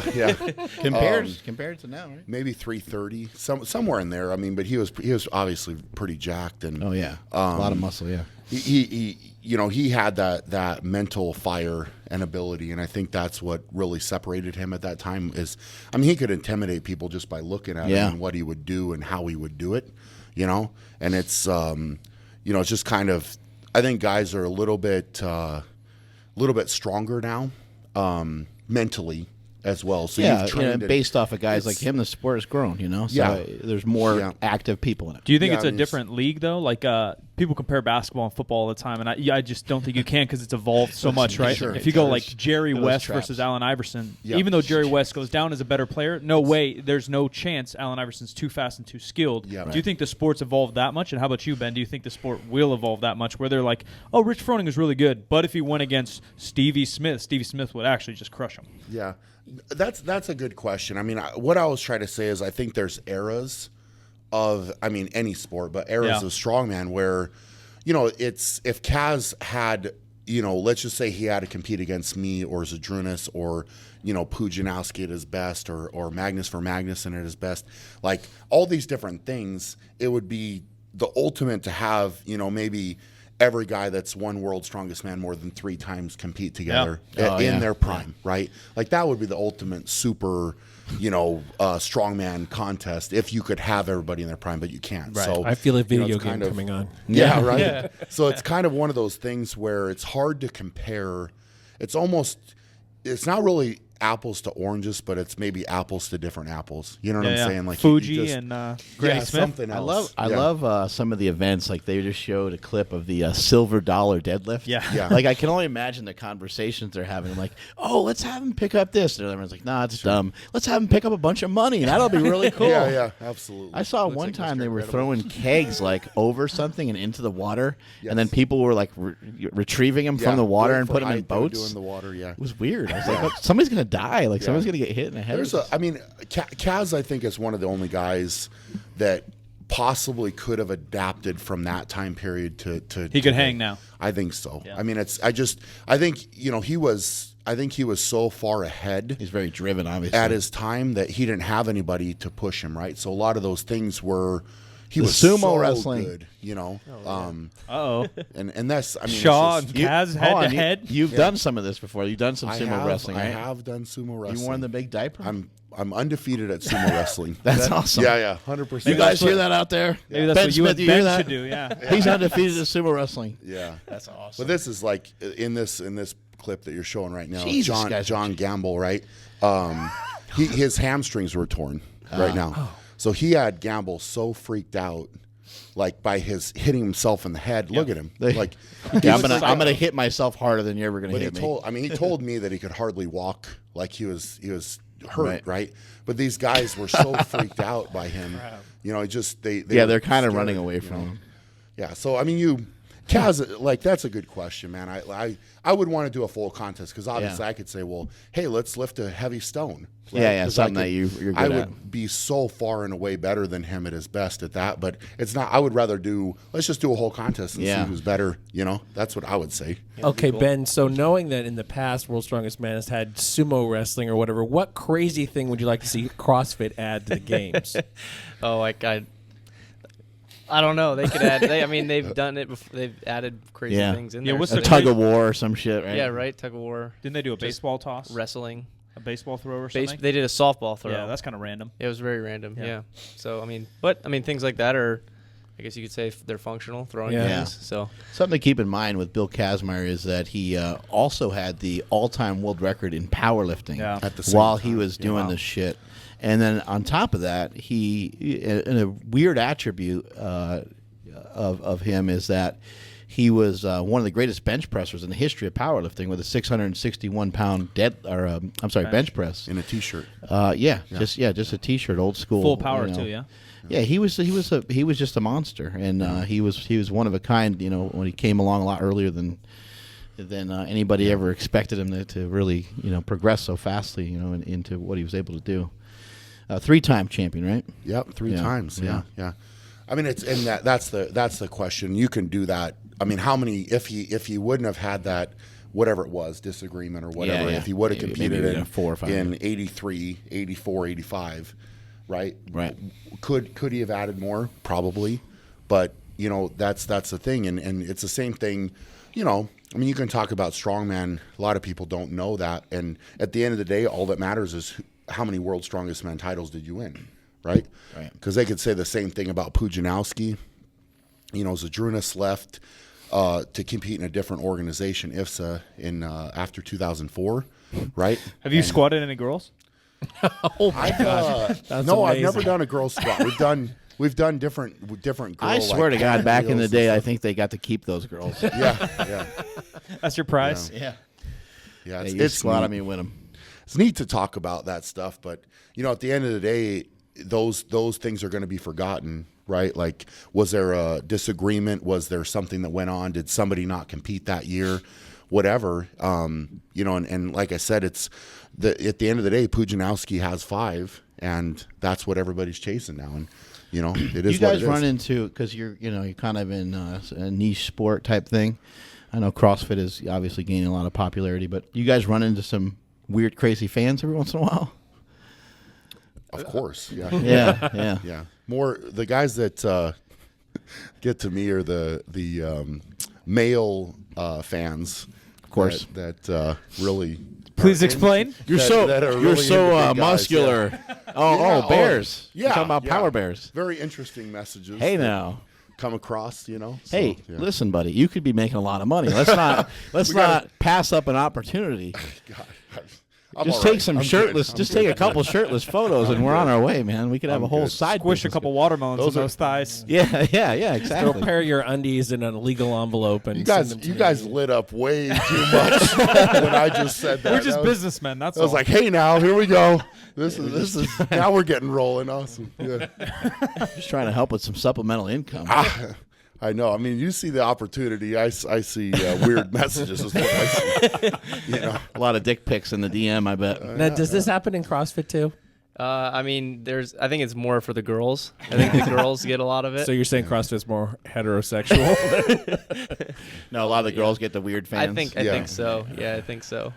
Compared to now, right? Maybe 330, somewhere in there. I mean, but he was obviously pretty jacked and Oh yeah, a lot of muscle. Yeah. He had that mental fire and ability, and I think that's what really separated him at that time. He could intimidate people just by looking at him and what he would do and how he would do it, And it's it's just kind of, I think guys are a little bit stronger now, mentally as well. So you've trained based off of guys like him, the sport has grown. So there's more active people in it. Do you think it's a different league though? Like people compare basketball and football all the time, and I just don't think you can because it's evolved so much, right? Sure. If you go like Jerry West versus Allen Iverson, even though Jerry West goes down as a better player, there's no chance Allen Iverson's too fast and too skilled. Yeah, Do you think the sport's evolved that much? And how about you, Ben? Do you think the sport will evolve that much where they're like, oh, Rich Froning is really good, but if he went against Stevie Smith would actually just crush him? Yeah, that's a good question. I mean, what I was trying to say is I think there's eras of, any sport, but eras of strongman where, it's if Kaz had, let's just say he had to compete against me or Zadrunas or, Pujanowski at his best or Magnus for Magnuson at his best, like all these different things, it would be the ultimate to have, maybe every guy that's won World's Strongest Man more than 3 times compete together in their prime, right? Like that would be the ultimate super, strongman contest if you could have everybody in their prime, but you can't. Right. So I feel a video it's game kind of, coming on. Yeah, right. Yeah. So it's kind of one of those things where it's hard to compare. It's not really apples to oranges, but it's maybe apples to different apples. You know what I'm saying? Like Fuji and Granny Smith. Something else. I love some of the events. Like they just showed a clip of the silver dollar deadlift. Yeah. Like I can only imagine the conversations they're having. Like, oh, let's have him pick up this. And everyone's like, nah, it's dumb. Let's have him pick up a bunch of money. That'll be really cool. Yeah, absolutely. I saw one time they were throwing kegs like over something and into the water, and then people were like retrieving them from the water and putting them in boats. Doing the water, It was weird. I was like, somebody's gonna die. Somebody's gonna get hit in the head. Kaz, I think, is one of the only guys that possibly could have adapted from that time period to He could hang now. I think so. Yeah. I mean, I think, he was so far ahead. He's very driven, obviously. At his time that he didn't have anybody to push him, right? So a lot of those things were, he The was sumo so wrestling. good, Uh-oh. and that's, I mean, Shaw it's and just, Kaz head to head. You've done some of this before. You've done some I sumo have, wrestling, right? I have done sumo wrestling. You worn the big diaper? I'm undefeated at sumo wrestling. That's awesome. Yeah, 100%. You guys hear that out there? Maybe that's Ben what you Smith, and you hear Ben that? should do. Yeah. He's undefeated at sumo wrestling. Yeah. That's awesome. But this is like in this clip that you're showing right now. Jesus, guys. John Gamble, right? His hamstrings were torn right now. So he had Gamble so freaked out, like by his hitting himself in the head. Look at him. Like, Yeah, I'm gonna hit myself harder than you're ever gonna but hit me. he told me that he could hardly walk, like he was hurt, right? But these guys were so freaked out by him. They're kind of scared, running away from him. Yeah, so I mean, Kaz, like that's a good question, man. I would want to do a full contest because obviously I could say, well, hey, let's lift a heavy stone. Right? Yeah, 'Cause something that you're good I at. would be so far and away better than him at his best at that, but it's not. I would rather let's just do a whole contest and see who's better. That's what I would say. Okay, Ben, so knowing that in the past World's Strongest Man has had sumo wrestling or whatever, what crazy thing would you like to see CrossFit add to the games? Oh, I don't know. They could add. They've done it before. They've added crazy things in there. What's A the tug of war or some shit, right? Yeah, right. Tug of war. Didn't they do a baseball toss? Wrestling. A baseball throw or something? They did a softball throw. Yeah, that's kind of random. It was very random. Yeah. Yeah. So things like that are, I guess you could say, they're functional throwing things. So Something to keep in mind with Bill Kazmaier is that he also had the all-time world record in powerlifting At the same while he time. was doing this shit. And then on top of that, in a weird attribute of him is that he was one of the greatest bench pressers in the history of powerlifting with a 661-pound bench press In a t-shirt. just a t-shirt, old school, Full power too, yeah. Yeah, he was just a monster, and he was one of a kind. When he came along a lot earlier than anybody ever expected him to really progress so fastly. Into what he was able to do. 3-time champion, right? Yep, 3 times. Yeah. Yeah. I mean, that's the question. You can do that. I mean, how many? If he wouldn't have had that, whatever it was, disagreement or whatever, if he would have competed maybe 4 or 5 in 83, 84, 85, right? Right. Could he have added more? Probably, but that's the thing, and it's the same thing. I mean, you can talk about strongman. A lot of people don't know that, and at the end of the day, all that matters is how many World's Strongest Man titles did you win, right? Right. Because they could say the same thing about Pujanowski. Zadrunas left to compete in a different organization, IFSA, in after 2004, right? Have you squatted any girls? Oh my gosh. That's No, I've amazing. never done a girl squat. We've done different girl. I swear to God, back in the day, I think they got to keep those girls. yeah. That's your prize? Yeah. Yeah, You squat neat. on me, win them. It's neat to talk about that stuff, but at the end of the day, those things are going to be forgotten, right? Like, was there a disagreement? Was there something that went on? Did somebody not compete that year? Whatever, and like I said, at the end of the day, Pujanowski has 5, and that's what everybody's chasing now. And it is. You guys what it run is. into, because you're kind of in a niche sport type thing. I know CrossFit is obviously gaining a lot of popularity, but you guys run into some weird, crazy fans every once in a while. Of course, yeah, Yeah. yeah. More the guys that get to me are the male fans, of course. that really. Please explain. You're that are really into big guys, muscular. Yeah, Bears. Yeah, You're talking about yeah. power bears. Very interesting messages. Hey that now. come across, so, Hey, yeah. listen, buddy. You could be making a lot of money. Let's not pass up an opportunity. God, I'm Just all take right. some I'm shirtless. good. Just take a couple shirtless photos, and we're on our way, man. We could have I'm a whole good. side. Squish a business. couple watermelons Those in are- those thighs. Yeah, Throw exactly. a pair of your undies in a legal envelope and You send guys, them to you me. guys lit up way too much when I just said that. We're just That was- businessmen. That's I was all. like, hey, now here we go. This is now we're getting rolling. Awesome. Yeah. Just trying to help with some supplemental income. I know. I mean, you see the opportunity. I see weird messages. Is what I see. A lot of dick pics in the DM, I bet. Now, does this happen in CrossFit too? I mean, I think it's more for the girls. I think the girls get a lot of it. So you're saying CrossFit's more heterosexual? No, a lot of the girls get the weird fans. I think so. Yeah, I think so.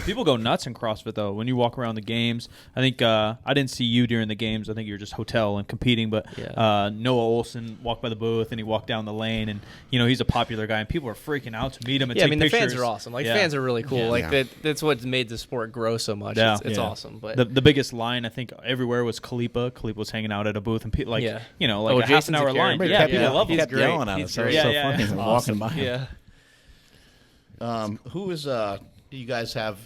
People go nuts in CrossFit, though. When you walk around the games, I think I didn't see you during the games. I think you were just hotel and competing. But Noah Olson walked by the booth, and he walked down the lane. And, he's a popular guy, and people are freaking out to meet him and take pictures. The fans are awesome. Fans are really cool. That's what made the sport grow so much. Yeah. It's awesome. But the biggest line, I think, everywhere was Khalipa. Khalipa was hanging out at a booth, and people, a half Jason's an hour line. People love him. He's great. Yelling at us. He's great. So funny. He's Walking by him. Yeah. Who is you guys have?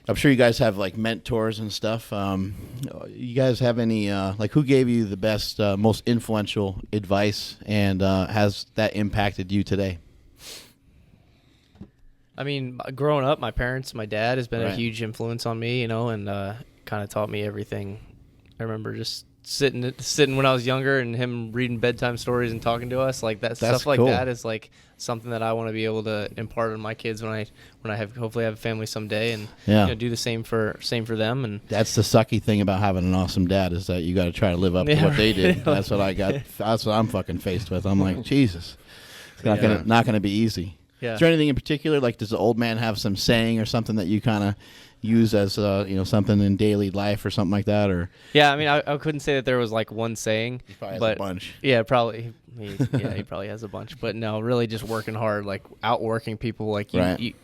I'm sure you guys have mentors and stuff. You guys have any who gave you the best, most influential advice, and has that impacted you today? I mean, growing up, my dad has been a Right. huge influence on me, and kind of taught me everything. I remember just sitting when I was younger and him reading bedtime stories and talking to us stuff like cool. that is something that I want to be able to impart on my kids when I hopefully have a family someday, and do the same for them. And that's the sucky thing about having an awesome dad, is that you got to try to live up to what they did. That's what I got. That's what I'm fucking faced with. I'm like, Jesus, it's not gonna be easy. Yeah. Is there anything in particular? Does the old man have some saying or something that you kind of use as something in daily life or something like that? Or yeah, I mean, I couldn't say that there was one saying. he probably has but a bunch. Yeah, probably. He probably has a bunch. But no, really just working hard, outworking people. Right.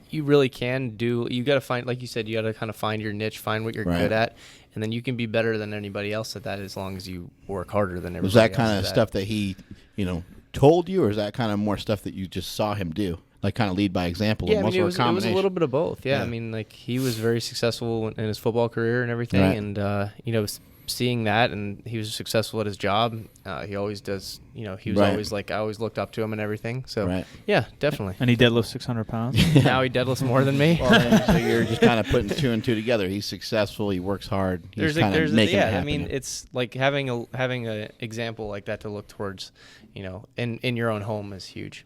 You really can do. You got to find, like you said, you got to kind of find your niche, find what you're Right. good at, and then you can be better than anybody else at that as long as you work harder than everybody Was that else kind at of that. stuff that he, told you, or is that kind of more stuff that you just saw him do, kind of lead by example? Yeah, I almost, mean, or it was a combination? little bit of both. Yeah, Yeah. I mean, he was very successful in his football career and everything, Right. and seeing that, and he was successful at his job. He always does. He was Right. always I always looked up to him and everything. So Right. yeah, definitely. And he deadlifts 600 pounds. Now he deadlifts more than me. Well, then, so you're just kind of putting two and two together. He's successful. He works hard. He's kind of making it happen. I mean, it's like having a example like that to look towards, in your own home is huge.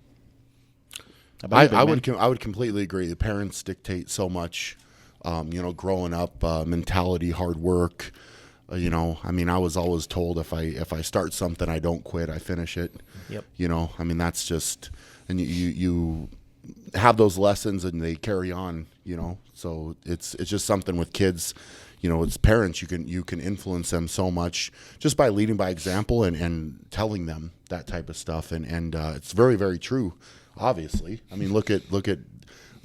I would completely agree. The parents dictate so much. Growing up, mentality, hard work. I was always told if I start something, I don't quit, I finish it. Yep. That's just, and you have those lessons and they carry on. So it's just something with kids. As parents, you can influence them so much just by leading by example and telling them that type of stuff. And it's very, very true. Obviously, I mean, look at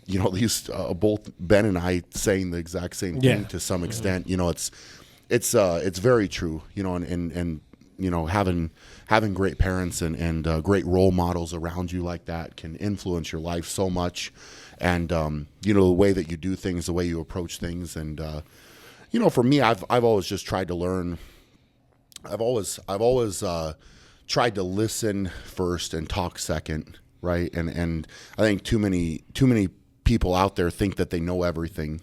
these both Ben and I saying the exact same thing to some extent. It's very true. And having great parents and great role models around you like that can influence your life so much. And the way that you do things, the way you approach things, and for me, I've always just tried to learn. I've always tried to listen first and talk second. Right. And I think too many people out there think that they know everything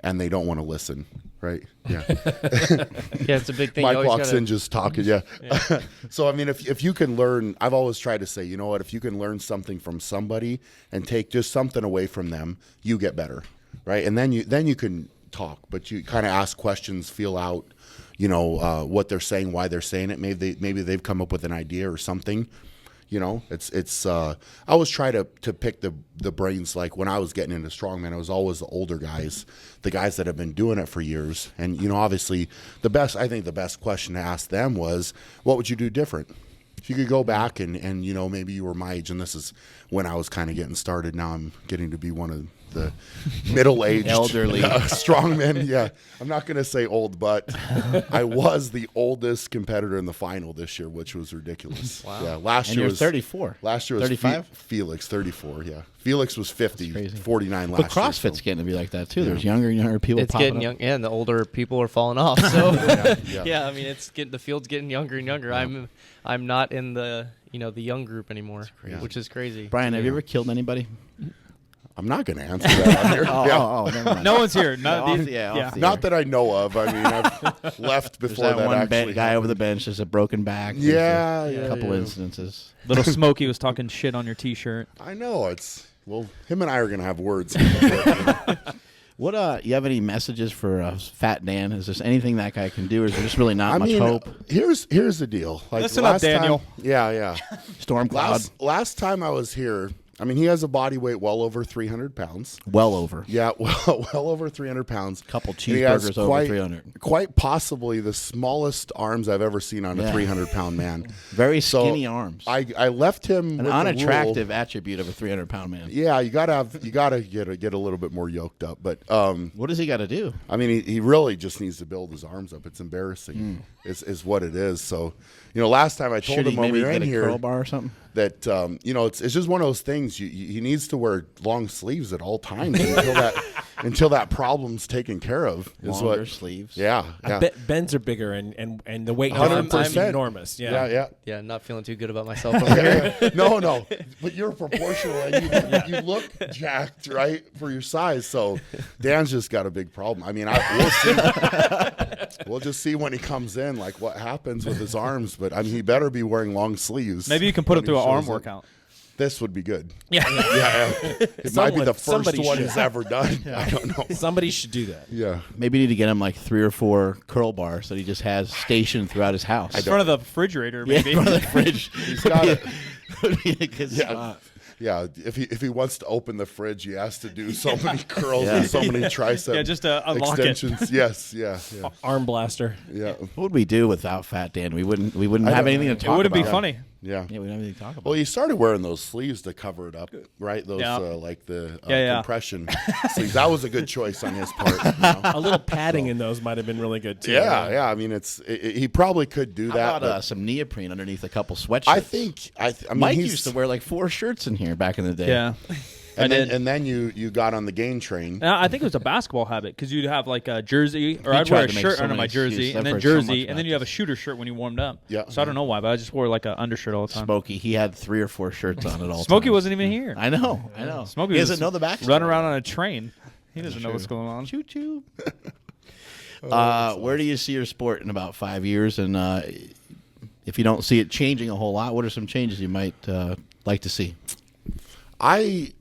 and they don't want to listen. Right. Yeah. Yeah, it's a big thing. Mike walks in just talking. Yeah. So, I mean, if you can learn, I've always tried to say, if you can learn something from somebody and take just something away from them, you get better. Right. And then you can talk, but you kind of ask questions, feel out, what they're saying, why they're saying it. Maybe they've come up with an idea or something. I always try to pick the brains. Like when I was getting into strongman, I was always the older guys, the guys that have been doing it for years. And, obviously the best question to ask them was, what would you do different? If you could go back and maybe you were my age, and this is when I was kind of getting started. Now I'm getting to be one of the middle-aged elderly strongmen. Yeah, I'm not going to say old, but I was the oldest competitor in the final this year, which was ridiculous. Wow. Yeah, last And year you're was 34. Last year was 35. Felix 34. Yeah, Felix was 50, 49 last But CrossFit's year. getting to be like that too. There's younger and younger people. It's popping getting up. young, and the older people are falling off. So Yeah. I mean, the field's getting younger and younger. I'm not in the the young group anymore, which is crazy. Brian, have you ever killed anybody? I'm not going to answer that on here. Oh, never mind. No one's here. Not, Off these- the- off yeah. the Not air. that I know of. I mean, I've left There's before that that one actually guy over the bench. There's a broken back. There's Yeah, a yeah, couple yeah. instances. Little Smokey was talking shit on your T-shirt. I know him and I are going to have words. What you have any messages for Fat Dan? Is there anything that guy can do, or is there just really not much hope? Here's the deal. Like Listen up, Daniel. Yeah. Storm cloud. Last time I was here, I mean, he has a body weight well over 300 pounds. Well over. Yeah, well over 300 pounds. Couple cheeseburgers over 300. Quite possibly the smallest arms I've ever seen on a 300-pound man. Very skinny arms. I left him an with unattractive attribute of a 300-pound man. Yeah, you gotta get a little bit more yoked up. But what does he got to do? I mean, he really just needs to build his arms up. It's embarrassing. Is what it is. So, last time I told him when we were in here, curl bar or something. That it's just one of those things. He needs to wear long sleeves at all times until that problem's taken care of. Longer sleeves. Yeah. Ben's are bigger and the weight 100%. I'm enormous. Yeah. Yeah, not feeling too good about myself over here. No, but you're proportional and you look jacked, right, for your size. So Dan's just got a big problem. I mean, we'll see. We'll just see when he comes in, like what happens with his arms. But I mean, he better be wearing long sleeves. Maybe you can put him through an arm workout. This would be good. Yeah. It might be the first one he's ever done. I don't know. Somebody should do that. Yeah. Maybe you need to get him like 3 or 4 curl bars that he just has stationed throughout his house. In front of the refrigerator, maybe. In front of the fridge. He's got it. Would be a good spot. Yeah, if he wants to open the fridge, he has to do so many curls and so many tricep just to unlock extensions. it. Yes, yeah. Arm blaster. Yeah. What would we do without Fat Dan? We wouldn't have anything to talk about. It wouldn't be funny. Yeah. Yeah, we don't have anything to talk about. Well, he started wearing those sleeves to cover it up, right? Those like the compression sleeves. That was a good choice on his part. A little padding in those might have been really good too. Yeah. I mean, he probably could do that. How about some neoprene underneath a couple sweatshirts? I mean, Mike used to wear like 4 shirts in here back in the day. Yeah. And then you got on the gain train. I think it was a basketball habit because you'd have like a jersey, or I'd wear a shirt under my jersey, and then jersey, and then you have a shooter shirt when you warmed up. Yeah. So I don't know why, but I just wore like an undershirt all the time. Smokey, he had 3 or 4 shirts on at all Smokey times. wasn't even here. I know. Smokey He doesn't know the backstory. Running around on a train. He doesn't know what's going on. Choo choo. Where do you see your sport in about 5 years? And if you don't see it changing a whole lot, what are some changes you might like to see? I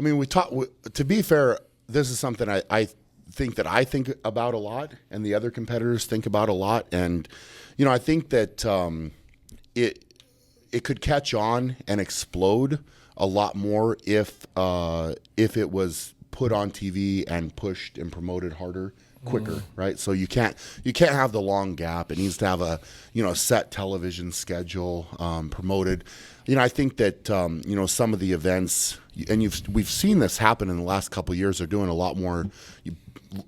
mean, to be fair, this is something I think about a lot, and the other competitors think about a lot. And, I think that it could catch on and explode a lot more if it was put on TV and pushed and promoted harder, quicker, right? So you can't have the long gap. It needs to have a set television schedule, promoted. I think that some of the events, and we've seen this happen in the last couple of years. They're doing a lot more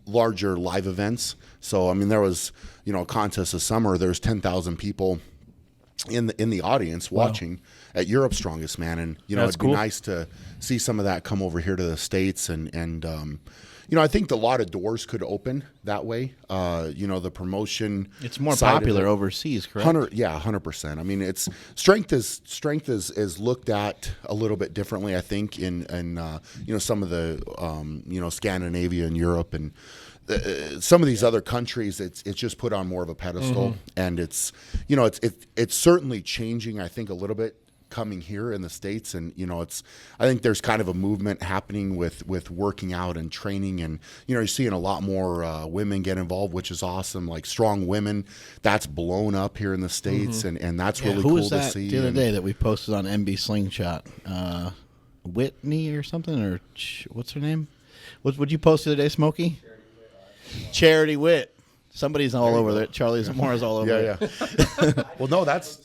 larger live events. So I mean, there was a contest this summer. There's 10,000 people in the audience watching at Europe's Strongest Man, and it'd be nice to see some of that come over here to the States, and I think a lot of doors could open that way. The promotion. It's more popular overseas, correct? 100%. I mean, strength is looked at a little bit differently, I think, in some of the Scandinavia and Europe and some of these other countries. It's just put on more of a pedestal, and it's certainly changing, I think, a little bit coming here in the States. And I think there's kind of a movement happening with working out and training, and you're seeing a lot more women get involved, which is awesome. Like Strong Women, that's blown up here in the States, and that's really cool to was that see. The other day that we posted on MB Slingshot, Whitney or something, or what's her name? Would you post the other day, Smokey? Charity Witt. Somebody's all over there. Charlie Zamora's all over it. Yeah. Well, no, that's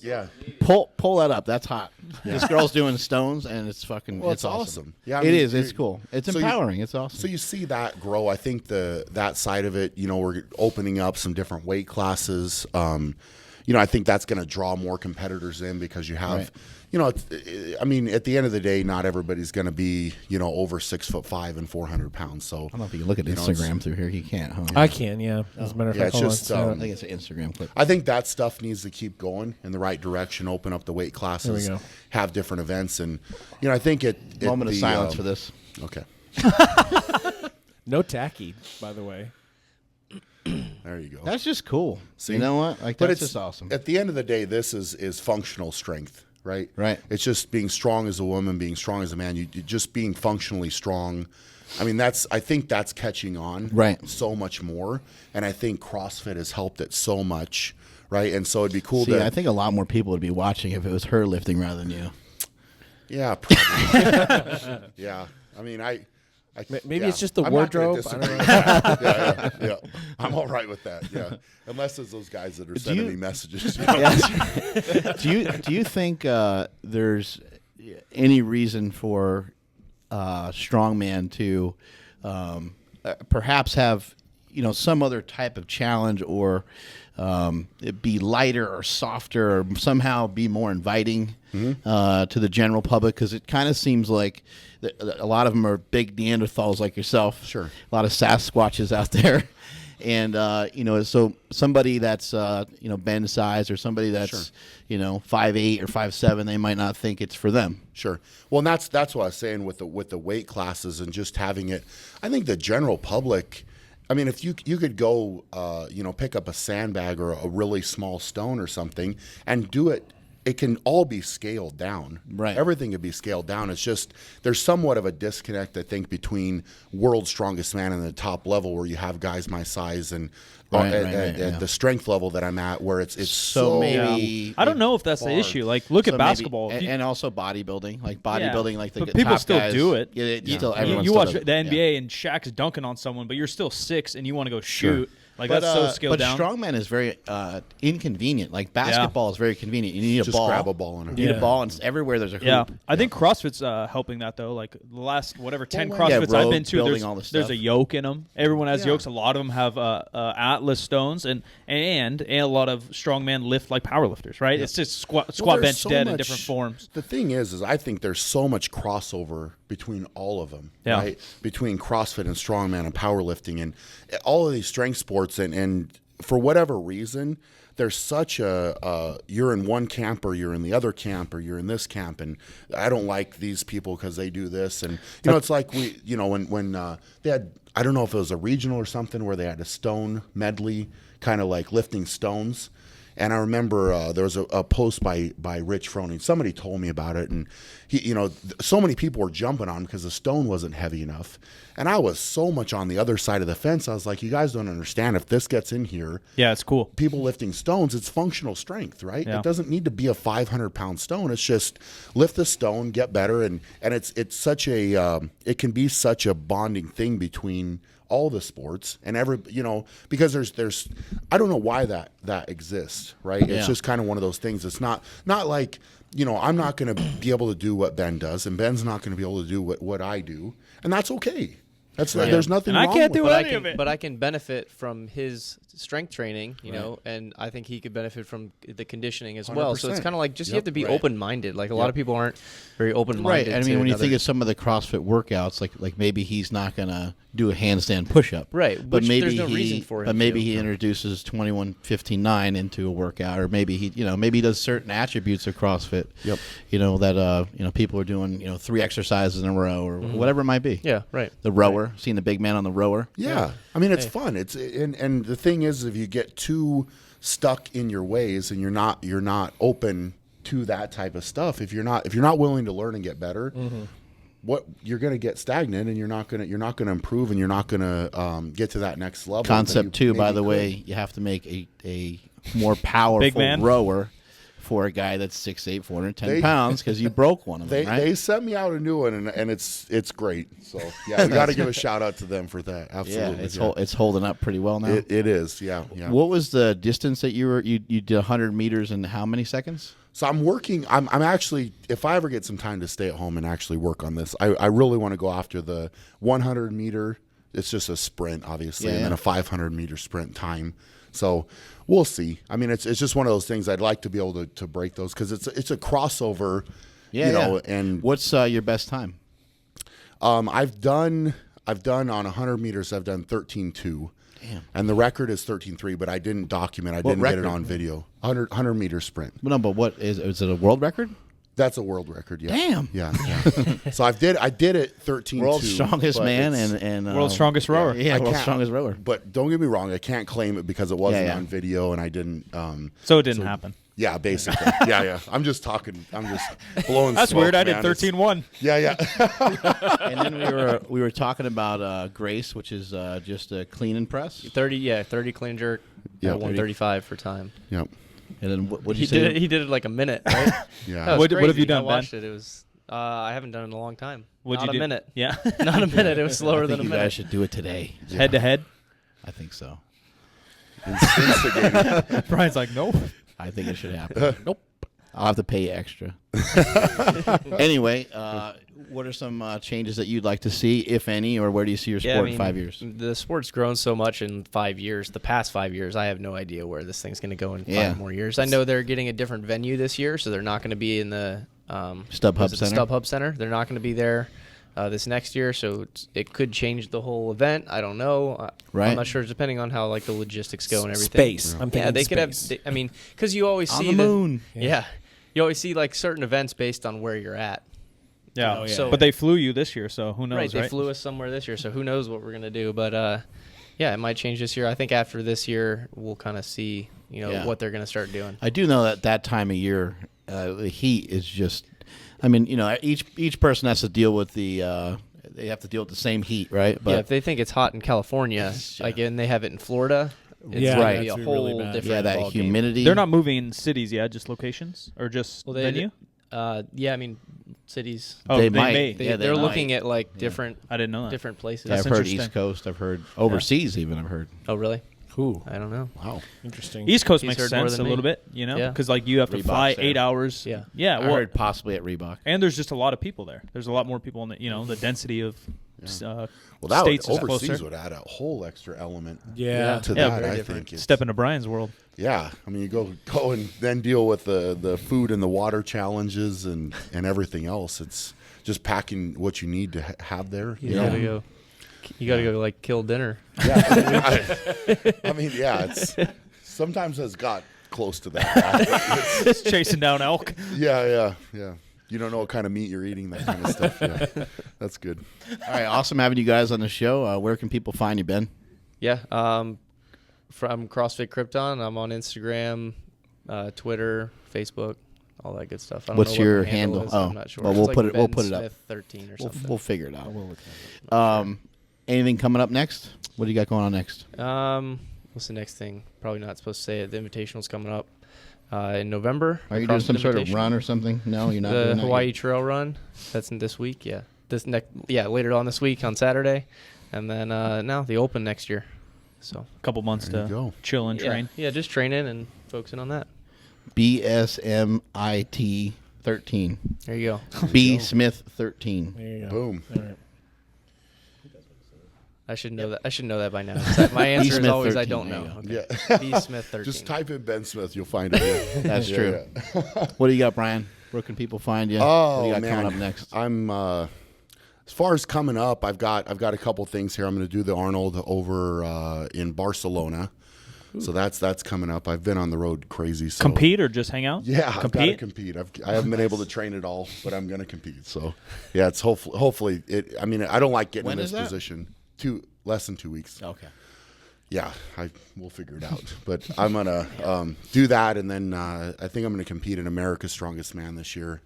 Pull that up. That's hot. This girl's doing stones, and it's fucking. Well, it's awesome. Yeah, I it mean, is. It's cool. It's empowering. It's awesome. So you see that grow. I think that side of it. We're opening up some different weight classes. I think that's going to draw more competitors in because you have. I mean, at the end of the day, not everybody's going to be, over 6'5" and 400 pounds. So I don't know if you can look at Instagram through here. You can't, huh? I can, yeah. As a matter of fact, it's just. I think it's an Instagram clip. I think that stuff needs to keep going in the right direction. Open up the weight classes. There we go. Have different events, and I think Moment of silence for this. Okay. No tacky, by the way. There you go. That's just cool. See? You know what? Like, But that's just awesome. At the end of the day, this is functional strength. right? Right. It's just being strong as a woman, being strong as a man. You just being functionally strong. I mean, I think that's catching on so much more, and I think CrossFit has helped it so much, right? And so it'd be cool I think a lot more people would be watching if it was her lifting rather than you. Yeah, probably. Yeah. I mean, maybe it's just the wardrobe. I don't know. Yeah. I'm all right with that. Yeah, unless it's those guys that are sending me messages. Do you think there's any reason for strongman to perhaps have some other type of challenge, or it be lighter or softer, or somehow be more inviting to the general public? Because it kind of seems like a lot of them are big Neanderthals like yourself. Sure. A lot of Sasquatches out there. And, so somebody that's, Ben's size, or somebody that's, 5'8" or 5'7", they might not think it's for them. Sure. Well, and that's what I was saying with the weight classes and just having it. I think the general public, I mean, if you could go, pick up a sandbag or a really small stone or something and do it, it can all be scaled down. Right. Everything can be scaled down. It's just there's somewhat of a disconnect, I think, between world's strongest man and the top level, where you have guys my size and the strength level that I'm at, where it's so maybe I don't know if that's the issue. Like, look at basketball, and also bodybuilding, like like the but people top still guys, do it. You watch the NBA and Shaq's dunking on someone, but you're still 6 and you want to go shoot. Like, that's so scaled down. But strongman is very inconvenient. Like, basketball is very convenient. You need a just ball. grab a ball and you need a ball, and everywhere there's a hoop. Yeah, I think CrossFit's helping that, though. Like, the last 10 CrossFits I've been to, there's a yoke in them. Everyone has yokes. A lot of them have Atlas stones, and a lot of strongman lift like powerlifters, right? Yeah. It's just squat bench so dead in different forms. The thing is I think there's so much crossover between all of them, right? Between CrossFit and strongman and powerlifting and all of these strength sports, and for whatever reason, there's such you're in one camp or you're in the other camp or you're in this camp, and I don't like these people because they do this, and it's like when they had, I don't know if it was a regional or something, where they had a stone medley, kind of like lifting stones. And I remember there was a post by Rich Froning. Somebody told me about it, and he, so many people were jumping on him because the stone wasn't heavy enough. And I was so much on the other side of the fence. I was like, you guys don't understand. If this gets in here, it's cool. People lifting stones, it's functional strength, right? Yeah. It doesn't need to be a 500-pound stone. It's just lift the stone, get better, and it's such a it can be such a bonding thing between all the sports and because there's I don't know why that exists, right? It's just kind of one of those things. It's not like, I'm not going to be able to do what Ben does, and Ben's not going to be able to do what I do, and that's okay. There's nothing wrong I can't with do it. any of it. But I can benefit from his strength training, and I think he could benefit from the conditioning as well. So it's kind of like you have to be open-minded. Like, a lot of people aren't very open-minded. Right. I mean, when you think of some of the CrossFit workouts, like maybe he's not going to do a handstand push-up. Right. But maybe there's no reason for him. But maybe he introduces 21:59 into a workout, or maybe he does certain attributes of CrossFit. Yep. That people are doing 3 exercises in a row, or whatever it might be. Yeah. Right. The rower, seeing the big man on the rower. Yeah. I mean, it's fun. It's and the thing is, if you get too stuck in your ways and you're not open to that type of stuff, if you're not willing to learn and get better, what you're going to get stagnant, and you're not going to improve, and you're not going to get to that next level. Concept 2, by the way, you have to make a more powerful rower for a guy that's 6'8", 410 pounds, because you broke one of them, right? They sent me out a new one, and it's great. So yeah, we got to give a shout out to them for that. Absolutely, it's holding up pretty well now. It is, yeah. What was the distance that you did 100 meters in how many seconds? So I'm actually, if I ever get some time to stay at home and actually work on this, I really want to go after the 100 meter. It's just a sprint, obviously, and then a 500 meter sprint time. So we'll see. I mean, it's just one of those things. I'd like to be able to break those, because it's a crossover. And what's your best time? I've done on 100 meters. I've done 13.2. Damn. And the record is 13.3, but I didn't document. I didn't get it on video. 100 meter sprint. No, but what is it? A world record? That's a world record. Yeah. Damn. Yeah. So I did it 13.2. World's strongest man and world's strongest rower. Yeah, world's strongest rower. But don't get me wrong, I can't claim it because it wasn't on video, and I didn't. So it didn't happen. Yeah, basically. yeah. I'm just blowing That's smoke, weird. I did man. 13-1. Yeah. And then we were talking about Grace, which is just a clean and press. 30 clean jerk, Yeah, 135 for time. Yep. And then what did He you say? did it. He did it like a minute. Right? Yeah. That was What have you crazy. done, I watched Ben? it. It was. I haven't done it in a long time. What'd Not you a do? minute. Yeah. Not a minute. It was slower I than think a you minute. guys should do it today. Head to head. I think so. Instigating. Brian's like, nope. I think it should happen. Nope. I'll have to pay you extra. Anyway, what are some changes that you'd like to see, if any, or where do you see your sport in 5 years? The sport's grown so much in 5 years. The past 5 years, I have no idea where this thing's going to go in 5 more years. I know they're getting a different venue this year, so they're not going to be in the StubHub Center. They're not going to be there this next year, so it could change the whole event. I don't know. Right. I'm not sure, depending on how like the logistics go and everything. Space. I'm thinking they space. could have. I mean, because you always On see the moon. Yeah, you always see like certain events based on where you're at. Yeah. So- but they flew you this year, so who knows, right? They flew us somewhere this year, so who knows what we're gonna do? But yeah, it might change this year. I think after this year, we'll kind of see, what they're gonna start doing. I do know that time of year, the heat is just. I mean, each person has to deal with they have to deal with the same heat, right? But yeah, if they think it's hot in California, and they have it in Florida, it's Yeah, gonna be a that's whole really bad. different that ballgame. humidity. They're not moving cities yet, just locations or just Well, venue. Yeah, I mean cities. Oh, They they might. may. Yeah, They're they looking might. at like different I didn't know that. different places. I've heard interesting. East Coast. I've heard overseas even. I've heard. Oh, really? Who? I don't know. Wow. Interesting. East Coast He's makes heard more sense a than me. little bit, Yeah. because like you have to Reebok's fly there. 8 hours. Yeah. Yeah. I Well, heard possibly at Reebok. and there's just a lot of people there. There's a lot more people in the the density of Well, that states is overseas closer. would add a whole extra element Yeah. to Yeah, that. very I different. think. Step into Brian's world. Yeah, I mean, you go and then deal with the food and the water challenges and everything else. It's just packing what you need to have there. You gotta go. You gotta go like kill dinner. Yeah, I mean, yeah. It's sometimes has got close to that. Just chasing down elk. Yeah. You don't know what kind of meat you're eating, that kind of stuff. Yeah, that's good. All right, awesome having you guys on the show. Where can people find you, Ben? Yeah. From CrossFit Krypton, I'm on Instagram, Twitter, Facebook, all that good stuff. I don't What's know what your my handle? is. Oh, I'm not sure. well, It's we'll like put it- we'll Ben put it up. Smith 13 or something. We'll figure it out. Anything coming up next? What do you got going on next? What's the next thing? Probably not supposed to say it. The Invitational's coming up in November. Are you doing CrossFit some sort of Invitational. run or something? No, you're not The doing that Hawaii yet? Trail Run. That's in this week. Yeah. Later on this week on Saturday, and then now the Open next year. So A couple months There you to go. chill and yeah, train. yeah, just training and focusing on that. BSMIT 13. There you go. B Smith 13. There you go. Boom. All right. I should know that. I should know that by now. My answer is Smith always 13, I don't there know. you Okay. Yeah. B Smith 13. Just type in Ben Smith, you'll find it. That's true. What do you got, Brian? Where can people find you? Oh what do you got man, coming up next? I'm as far as coming up, I've got a couple things here. I'm going to do the Arnold over in Barcelona, so that's coming up. I've been on the road crazy. So. Compete or just hang out? Yeah, I've got to compete. compete. I haven't been able to train at all, but I'm going to compete. So yeah, it's hopefully it. I mean, I don't like getting When in is this that? position. Less than 2 weeks. Okay. Yeah, we'll figure it out. But I'm gonna do that, and then I think I'm gonna compete in America's Strongest Man this year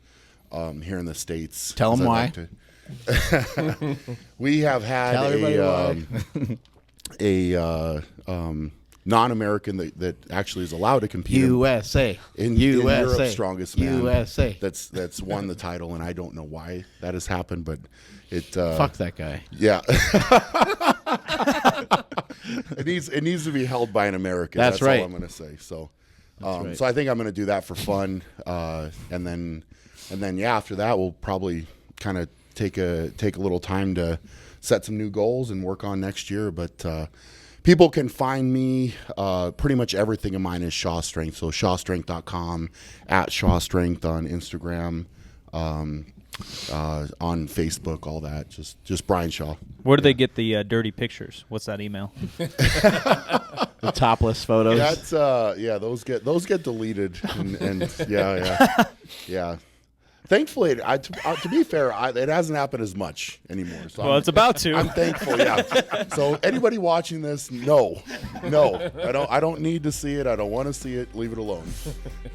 here in the States. Tell 'em 'Cause I'd why. like to- we have had Tell everybody a non-American that actually is allowed to compete USA. in USA. Europe's Strongest Man. USA. That's won the title, and I don't know why that has happened, but it. Fuck that guy. Yeah. It needs to be held by an American. That's right. all I'm going to say. So, right. so I think I'm going to do that for fun, and then yeah, after that we'll probably kind of take a little time to set some new goals and work on next year. But people can find me. Pretty much everything of mine is Shaw Strength. So shawstrength.com, @ShawStrength on Instagram. On Facebook, all that, just Brian Shaw. Where do they get the dirty pictures? What's that email? The topless photos. That's those get deleted and yeah. Thankfully, to be fair, it hasn't happened as much anymore. So Well, it's about to. I'm thankful, yeah. So anybody watching this, no, I don't need to see it. I don't want to see it. Leave it alone.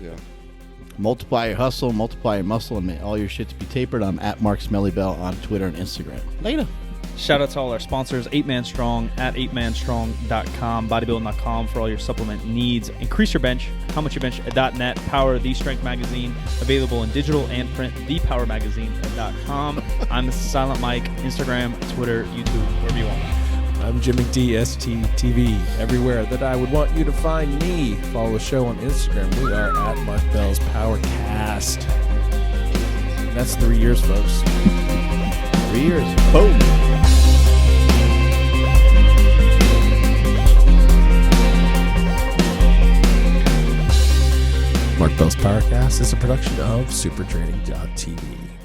Yeah. Multiply your hustle, multiply your muscle, and make all your shit to be tapered. I'm at Mark Smellybell on Twitter and Instagram. Later. Shout out to all our sponsors, 8Man Strong at 8manstrong.com, bodybuilding.com for all your supplement needs. Increase your bench, howmuchyourbench.net, Power, The Strength Magazine, available in digital and print, thepowermagazine.com. I'm Silent Mike, Instagram, Twitter, YouTube, wherever you want. I'm Jim McD, STTV, everywhere that I would want you to find me. Follow the show on Instagram. We are at Mark Bell's PowerCast. That's 3 years, folks. 3 years. Boom. Mark Bell's PowerCast is a production of SuperTraining.tv.